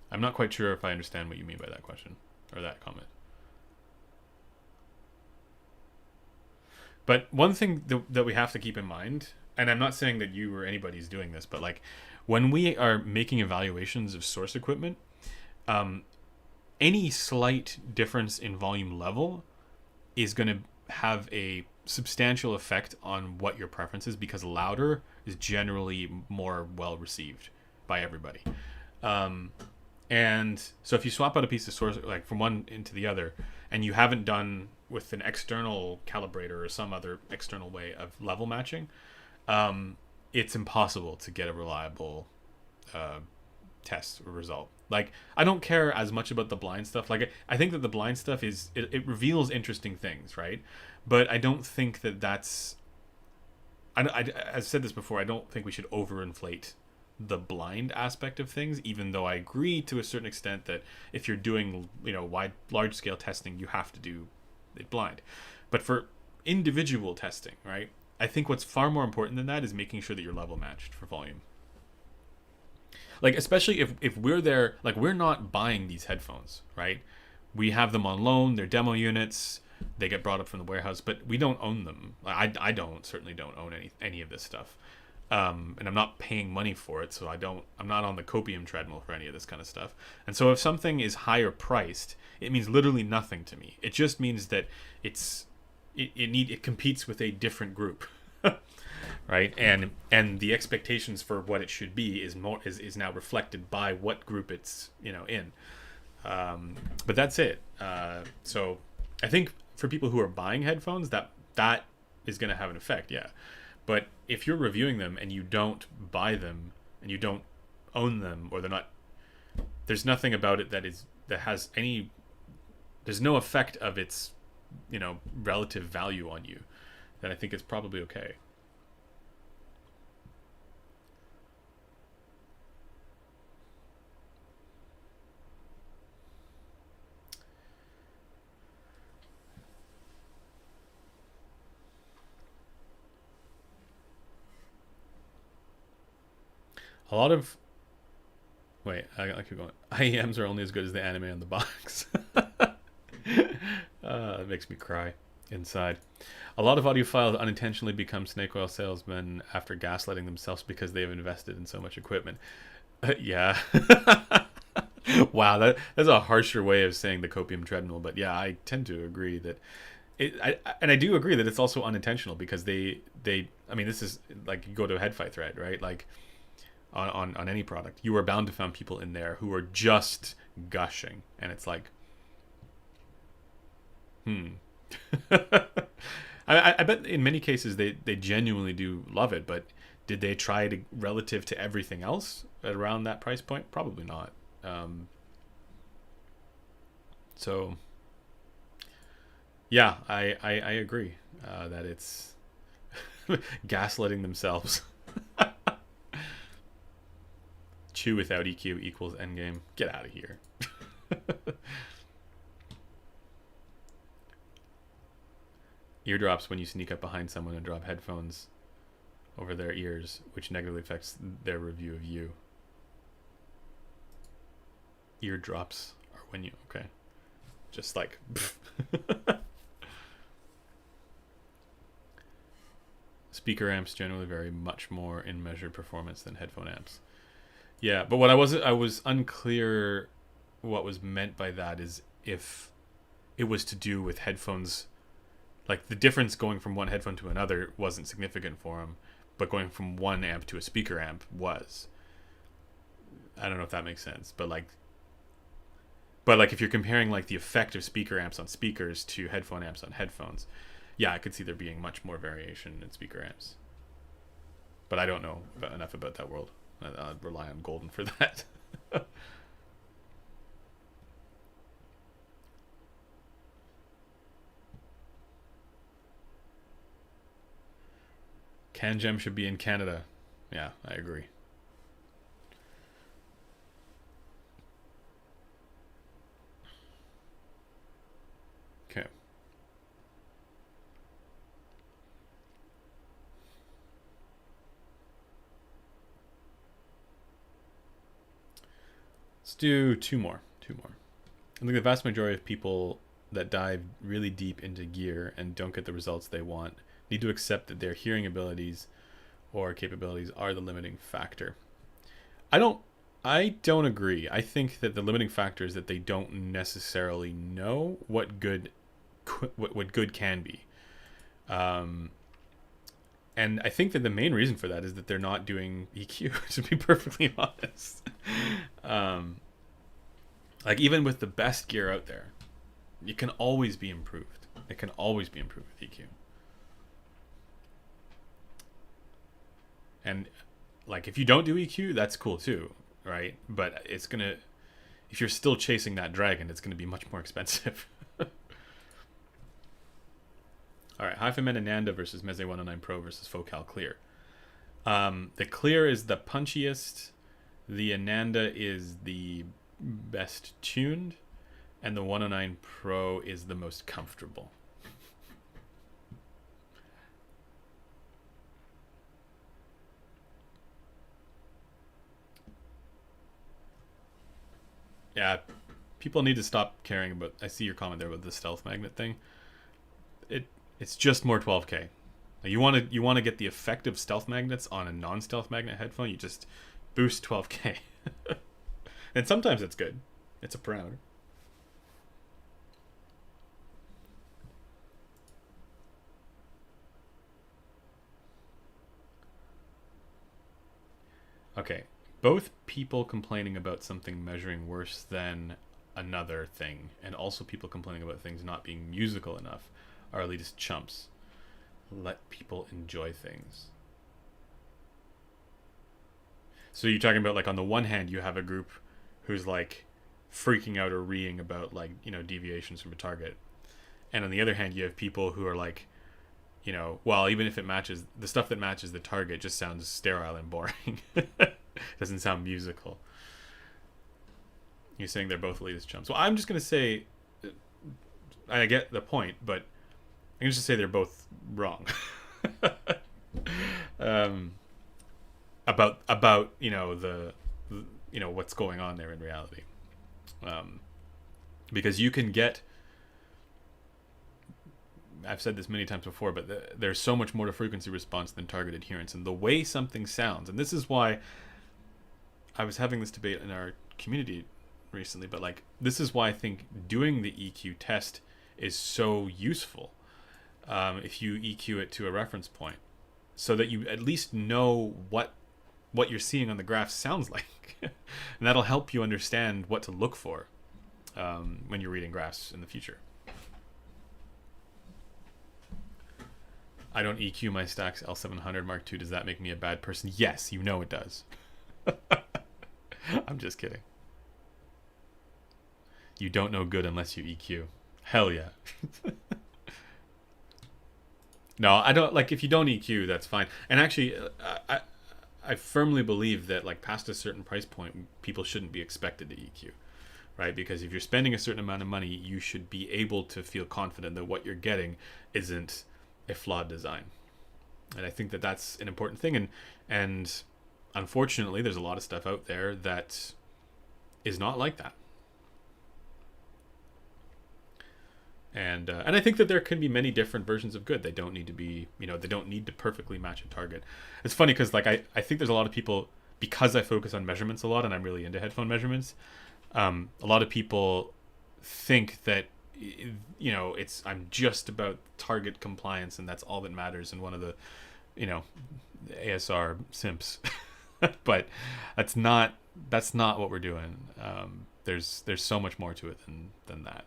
Speaker 1: I'm not quite sure if I understand what you mean by that question or that comment. But one thing that we have to keep in mind, and I'm not saying that you or anybody's doing this, but like when we are making evaluations of source equipment, any slight difference in volume level is going to have a substantial effect on what your preference is, because louder is generally more well received by everybody. And so if you swap out a piece of source, like from one into the other, and you haven't done with an external calibrator or some other external way of level matching, it's impossible to get a reliable test or result. Like, I don't care as much about the blind stuff. Like, I think that the blind stuff is, it reveals interesting things, right? But I don't think that that's, I've said this before, I don't think we should overinflate the blind aspect of things, even though I agree to a certain extent that if you're doing, large scale testing, you have to do it blind. But for individual testing, right, I think what's far more important than that is making sure that you're level matched for volume. Like, especially if we're there, like, we're not buying these headphones, right? We have them on loan, they're demo units, they get brought up from the warehouse, but we don't own them. I certainly don't own any of this stuff. And I'm not paying money for it, so I'm not on the copium treadmill for any of this kind of stuff. And so if something is higher priced, it means literally nothing to me. It just means that it competes with a different group. Right? And the expectations for what it should be is now reflected by what group it's in. But that's it. So I think for people who are buying headphones, that is going to have an effect, yeah. But if you're reviewing them and you don't buy them and you don't own them, or there's nothing about it that has any, there's no effect of its, relative value on you, then I think it's probably okay. A lot of I keep going. IEMs are only as good as the anime on the box. It makes me cry inside. A lot of audiophiles unintentionally become snake oil salesmen after gaslighting themselves because they have invested in so much equipment. Yeah. Wow, that's a harsher way of saying the copium treadmill, but yeah, I tend to agree that I do agree that it's also unintentional, because they I mean, this is like, you go to a head fight thread, right? Like, on any product, you are bound to find people in there who are just gushing, and it's like, I bet in many cases they genuinely do love it, but did they try to, relative to everything else around that price point? Probably not. So yeah, I agree that it's gaslighting themselves. Chew without EQ equals endgame. Get out of here. Eardrops when you sneak up behind someone and drop headphones over their ears, which negatively affects their review of you. Eardrops are when you, okay. Just like, speaker amps generally vary much more in measured performance than headphone amps. Yeah, but what I was unclear what was meant by that is if it was to do with headphones, like the difference going from one headphone to another wasn't significant for him, but going from one amp to a speaker amp was. I don't know if that makes sense, but like if you're comparing like the effect of speaker amps on speakers to headphone amps on headphones, yeah, I could see there being much more variation in speaker amps. But I don't know enough about that world. I'd rely on Golden for that. CanGem should be in Canada. Yeah, I agree. Okay. Let's do two more. I think the vast majority of people that dive really deep into gear and don't get the results they want need to accept that their hearing abilities or capabilities are the limiting factor. I don't agree. I think that the limiting factor is that they don't necessarily know what good can be. And I think that the main reason for that is that they're not doing EQ, to be perfectly honest. Like even with the best gear out there, it can always be improved. It can always be improved with EQ. And like if you don't do EQ, that's cool too, right? But it's gonna, if you're still chasing that dragon, it's gonna be much more expensive. All right, Hi-Fi Ananda versus Meze 109 Pro versus Focal Clear. The Clear is the punchiest, the Ananda is the best tuned, and the 109 Pro is the most comfortable. Yeah, people need to stop caring about. I see your comment there about the stealth magnet thing. It's just more 12K. You want to get the effect of stealth magnets on a non-stealth magnet headphone. You just boost 12K, and sometimes it's good. It's a parameter. Okay, both people complaining about something measuring worse than another thing, and also people complaining about things not being musical enough, are elitist chumps. Let people enjoy things. So you're talking about, like, on the one hand, you have a group who's like freaking out or reeing about, like, you know, deviations from a target, and on the other hand, you have people who are like, you know, well, even if it matches, the stuff that matches the target just sounds sterile and boring. Doesn't sound musical. You're saying they're both elitist chumps. Well, I'm just going to say, I get the point, but I'm just say they're both wrong. About you know the you know what's going on there in reality, because you can get. I've said this many times before, but there's so much more to frequency response than target adherence, and the way something sounds, and this is why I was having this debate in our community recently. But like, this is why I think doing the EQ test is so useful. If you EQ it to a reference point, so that you at least know what you're seeing on the graph sounds like, and that'll help you understand what to look for when you're reading graphs in the future. I don't EQ my Stax L700 Mark II. Does that make me a bad person? Yes, you know it does. I'm just kidding. You don't know good unless you EQ. Hell yeah. No, I don't, like, if you don't EQ, that's fine. And actually, I firmly believe that, like, past a certain price point, people shouldn't be expected to EQ, right? Because if you're spending a certain amount of money, you should be able to feel confident that what you're getting isn't a flawed design. And I think that that's an important thing. And unfortunately, there's a lot of stuff out there that is not like that. And I think that there can be many different versions of good. They don't need to be, they don't need to perfectly match a target. It's funny because like I think there's a lot of people, because I focus on measurements a lot and I'm really into headphone measurements. A lot of people think that I'm just about target compliance and that's all that matters. And one of the ASR simps, but that's not what we're doing. There's so much more to it than that.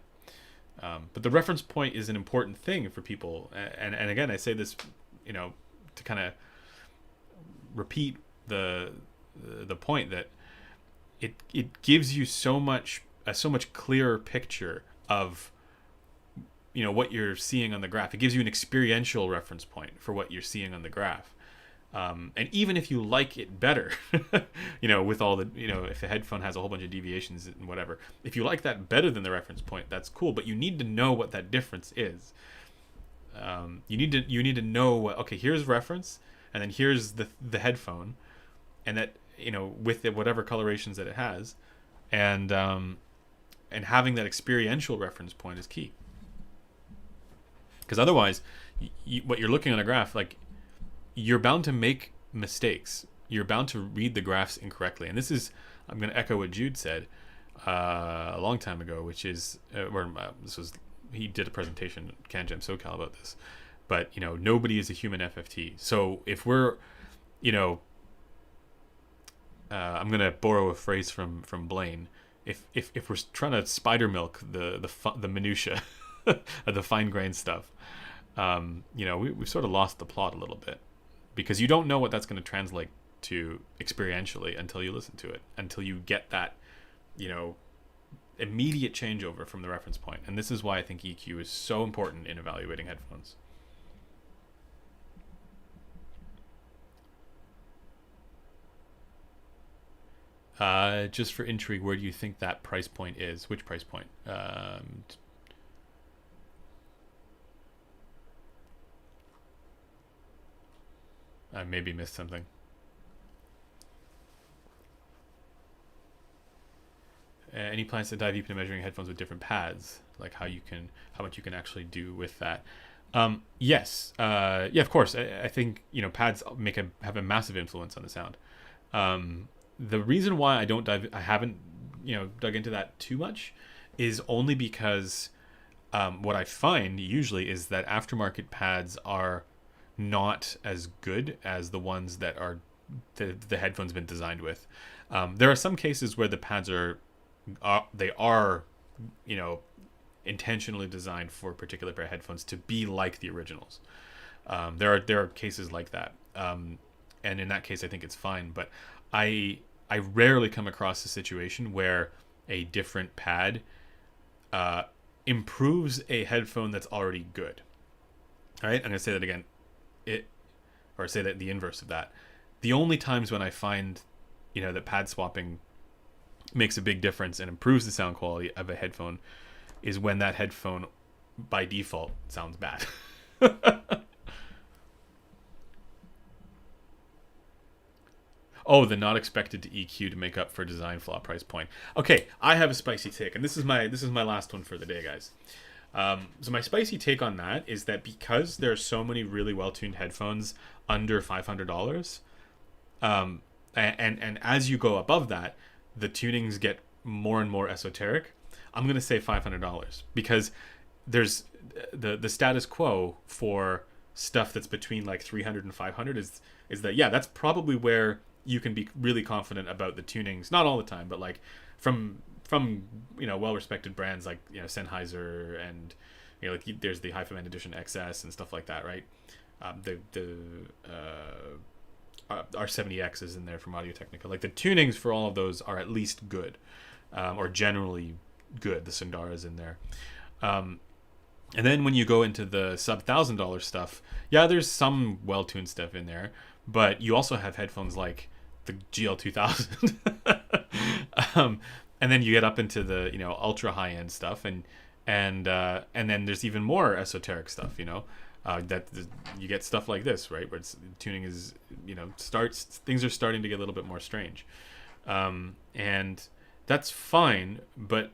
Speaker 1: But the reference point is an important thing for people, and again, I say this, to kind of repeat the point that it gives you so much clearer picture of what you're seeing on the graph. It gives you an experiential reference point for what you're seeing on the graph. And even if you like it better, with all the, if a headphone has a whole bunch of deviations and whatever, if you like that better than the reference point, that's cool. But you need to know what that difference is. You need to know, okay, here's reference, and then here's the headphone, and that, with whatever colorations that it has, and having that experiential reference point is key. Because otherwise, what you're looking on a graph, like, you're bound to make mistakes. You're bound to read the graphs incorrectly. And this is, I'm going to echo what Jude said a long time ago, which is, he did a presentation at CanJam SoCal about this. But, nobody is a human FFT. So if we're, I'm going to borrow a phrase from Blaine. If we're trying to spider milk the minutia, the fine grained stuff, we've sort of lost the plot a little bit. Because you don't know what that's going to translate to experientially until you listen to it, until you get that, immediate changeover from the reference point. And this is why I think EQ is so important in evaluating headphones. Just for intrigue, where do you think that price point is? Which price point? I maybe missed something. Any plans to dive deep into measuring headphones with different pads, like how much you can actually do with that? Yes, yeah, of course. I think pads have a massive influence on the sound. The reason why I haven't dug into that too much, is only because what I find usually is that aftermarket pads are not as good as the ones that are the headphones been designed with. There are some cases where the pads are intentionally designed for a particular pair of headphones to be like the originals. There are cases like that, and in that case I think it's fine. But I rarely come across a situation where a different pad improves a headphone that's already good. All right, I'm gonna say that again. Say that the inverse of that. The only times when I find, that pad swapping makes a big difference and improves the sound quality of a headphone is when that headphone by default sounds bad. Oh, the not expected to EQ to make up for design flaw price point. Okay, I have a spicy take, and this is my last one for the day, guys. So my spicy take on that is that because there are so many really well-tuned headphones under $500, and as you go above that, the tunings get more and more esoteric. I'm going to say $500 because there's the status quo for stuff that's between like 300 and 500 is that, yeah, that's probably where you can be really confident about the tunings. Not all the time, but like from well-respected brands like Sennheiser and like there's the Hi-Fi Man Edition XS and stuff like that, right? The R70X is in there from Audio-Technica. Like the tunings for all of those are at least good, or generally good. The Sundara's in there, and then when you go into the sub $1,000 stuff, yeah, there's some well-tuned stuff in there, but you also have headphones like the GL2000. And then you get up into the ultra high end stuff, and then there's even more esoteric stuff. That you get stuff like this, right, where tuning is things are starting to get a little bit more strange, and that's fine. But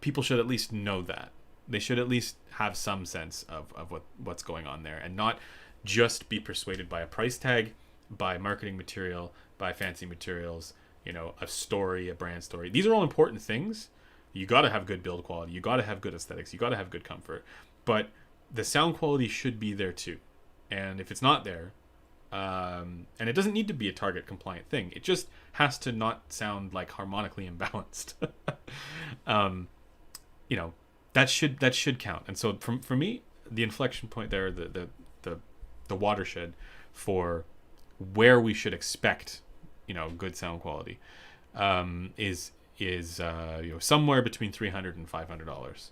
Speaker 1: people should at least know that They should at least have some sense of what's going on there, and not just be persuaded by a price tag, by marketing material, by fancy materials, you know, a story, a brand story. These are all important things. You got to have good build quality. You got to have good aesthetics. You got to have good comfort. But the sound quality should be there too. And if it's not there, and it doesn't need to be a Target compliant thing, it just has to not sound like harmonically imbalanced. You know, that should count. And so for me, the inflection point there, the watershed for where we should expect, you know, good sound quality, is you know, somewhere between $300 and $500.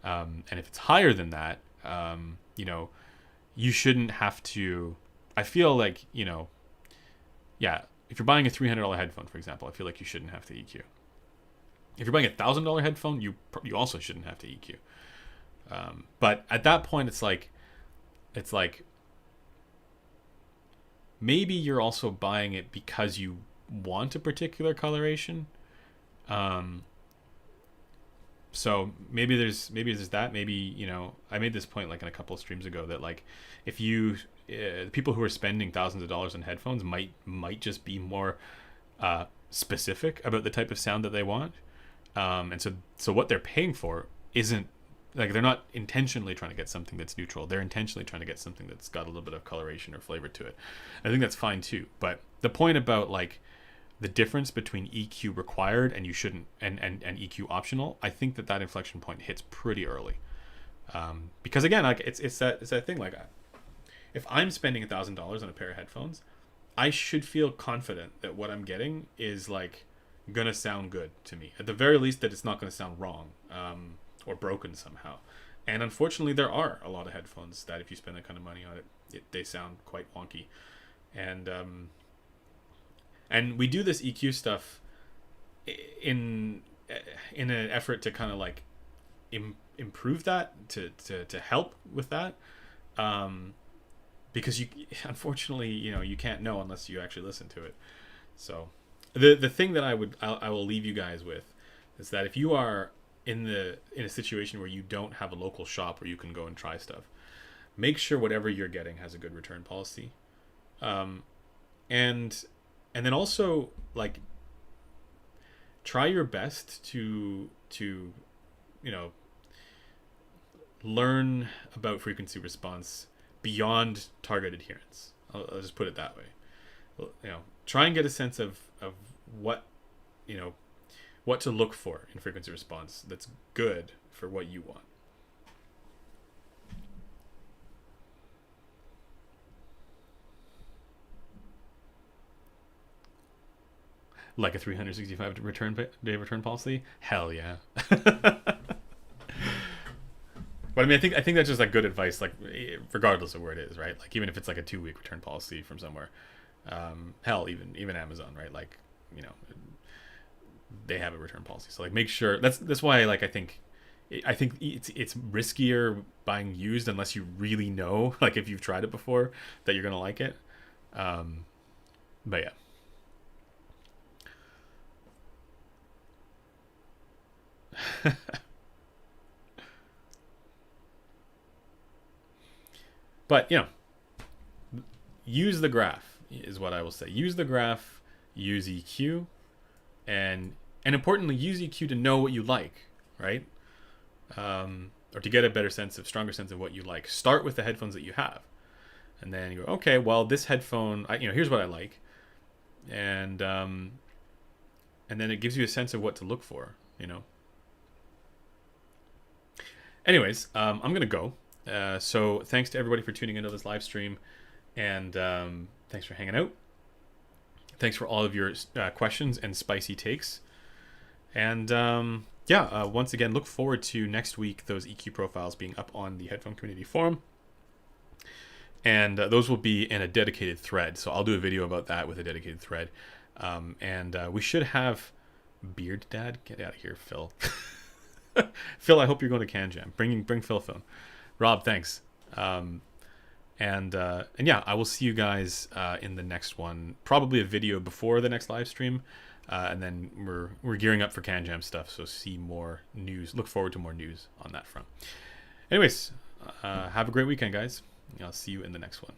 Speaker 1: And if it's higher than that, you know, you shouldn't have to. I feel like, you know, yeah, if you're buying a $300 headphone, for example, I feel like you shouldn't have to EQ. If you're buying a $1,000 headphone, you also shouldn't have to EQ. But at that point, it's like maybe you're also buying it because you want a particular coloration. So maybe there's that. Maybe, you know, I made this point like in a couple of streams ago that like if you people who are spending thousands of dollars on headphones might just be more specific about the type of sound that they want. And so what they're paying for isn't like, they're not intentionally trying to get something that's neutral. They're intentionally trying to get something that's got a little bit of coloration or flavor to it. I think that's fine too. But the point about like the difference between EQ required and you shouldn't and EQ optional, I think that inflection point hits pretty early. Because again, like it's that thing, like if I'm spending $1,000 on a pair of headphones, I should feel confident that what I'm getting is like gonna sound good to me. At the very least, that it's not gonna sound wrong or broken somehow. And unfortunately, there are a lot of headphones that if you spend that kind of money on it, they sound quite wonky. And we do this EQ stuff in an effort to kind of like improve that, to help with that, because you, unfortunately, you know, you can't know unless you actually listen to it. So the thing that I will leave you guys with is that if you are in a situation where you don't have a local shop where you can go and try stuff, make sure whatever you're getting has a good return policy, and then also like try your best to you know, learn about frequency response beyond target adherence. I'll just put it that way. You know, try and get a sense of what, you know, what to look for in frequency response that's good for what you want. Like a 365 day return policy? Hell yeah. But I mean, I think that's just like good advice, like regardless of where it is, right? Like even if it's like a 2-week return policy from somewhere, hell, even Amazon, right? Like, you know, they have a return policy. So like make sure that's why like I think it's riskier buying used unless you really know, like if you've tried it before, that you're gonna like it. But yeah. But, you know, use the graph is what I will say. Use the graph, use EQ, and importantly, use EQ to know what you like, right? Or to get a stronger sense of what you like. Start with the headphones that you have, and then you go, okay, well, this headphone, here's what I like, and then it gives you a sense of what to look for, you know. Anyways, I'm gonna go. So thanks to everybody for tuning into this live stream, and thanks for hanging out. Thanks for all of your questions and spicy takes. And once again, look forward to next week, those EQ profiles being up on the Headphone Community Forum. And those will be in a dedicated thread. So I'll do a video about that with a dedicated thread. And we should have Beard Dad. Get out of here, Phil. Phil, I hope you're going to Can Jam. Bring Phil phone. Rob, thanks. And yeah, I will see you guys in the next one. Probably a video before the next live stream. And then we're gearing up for CanJam stuff, so see more news. Look forward to more news on that front. Anyways, have a great weekend, guys. I'll see you in the next one.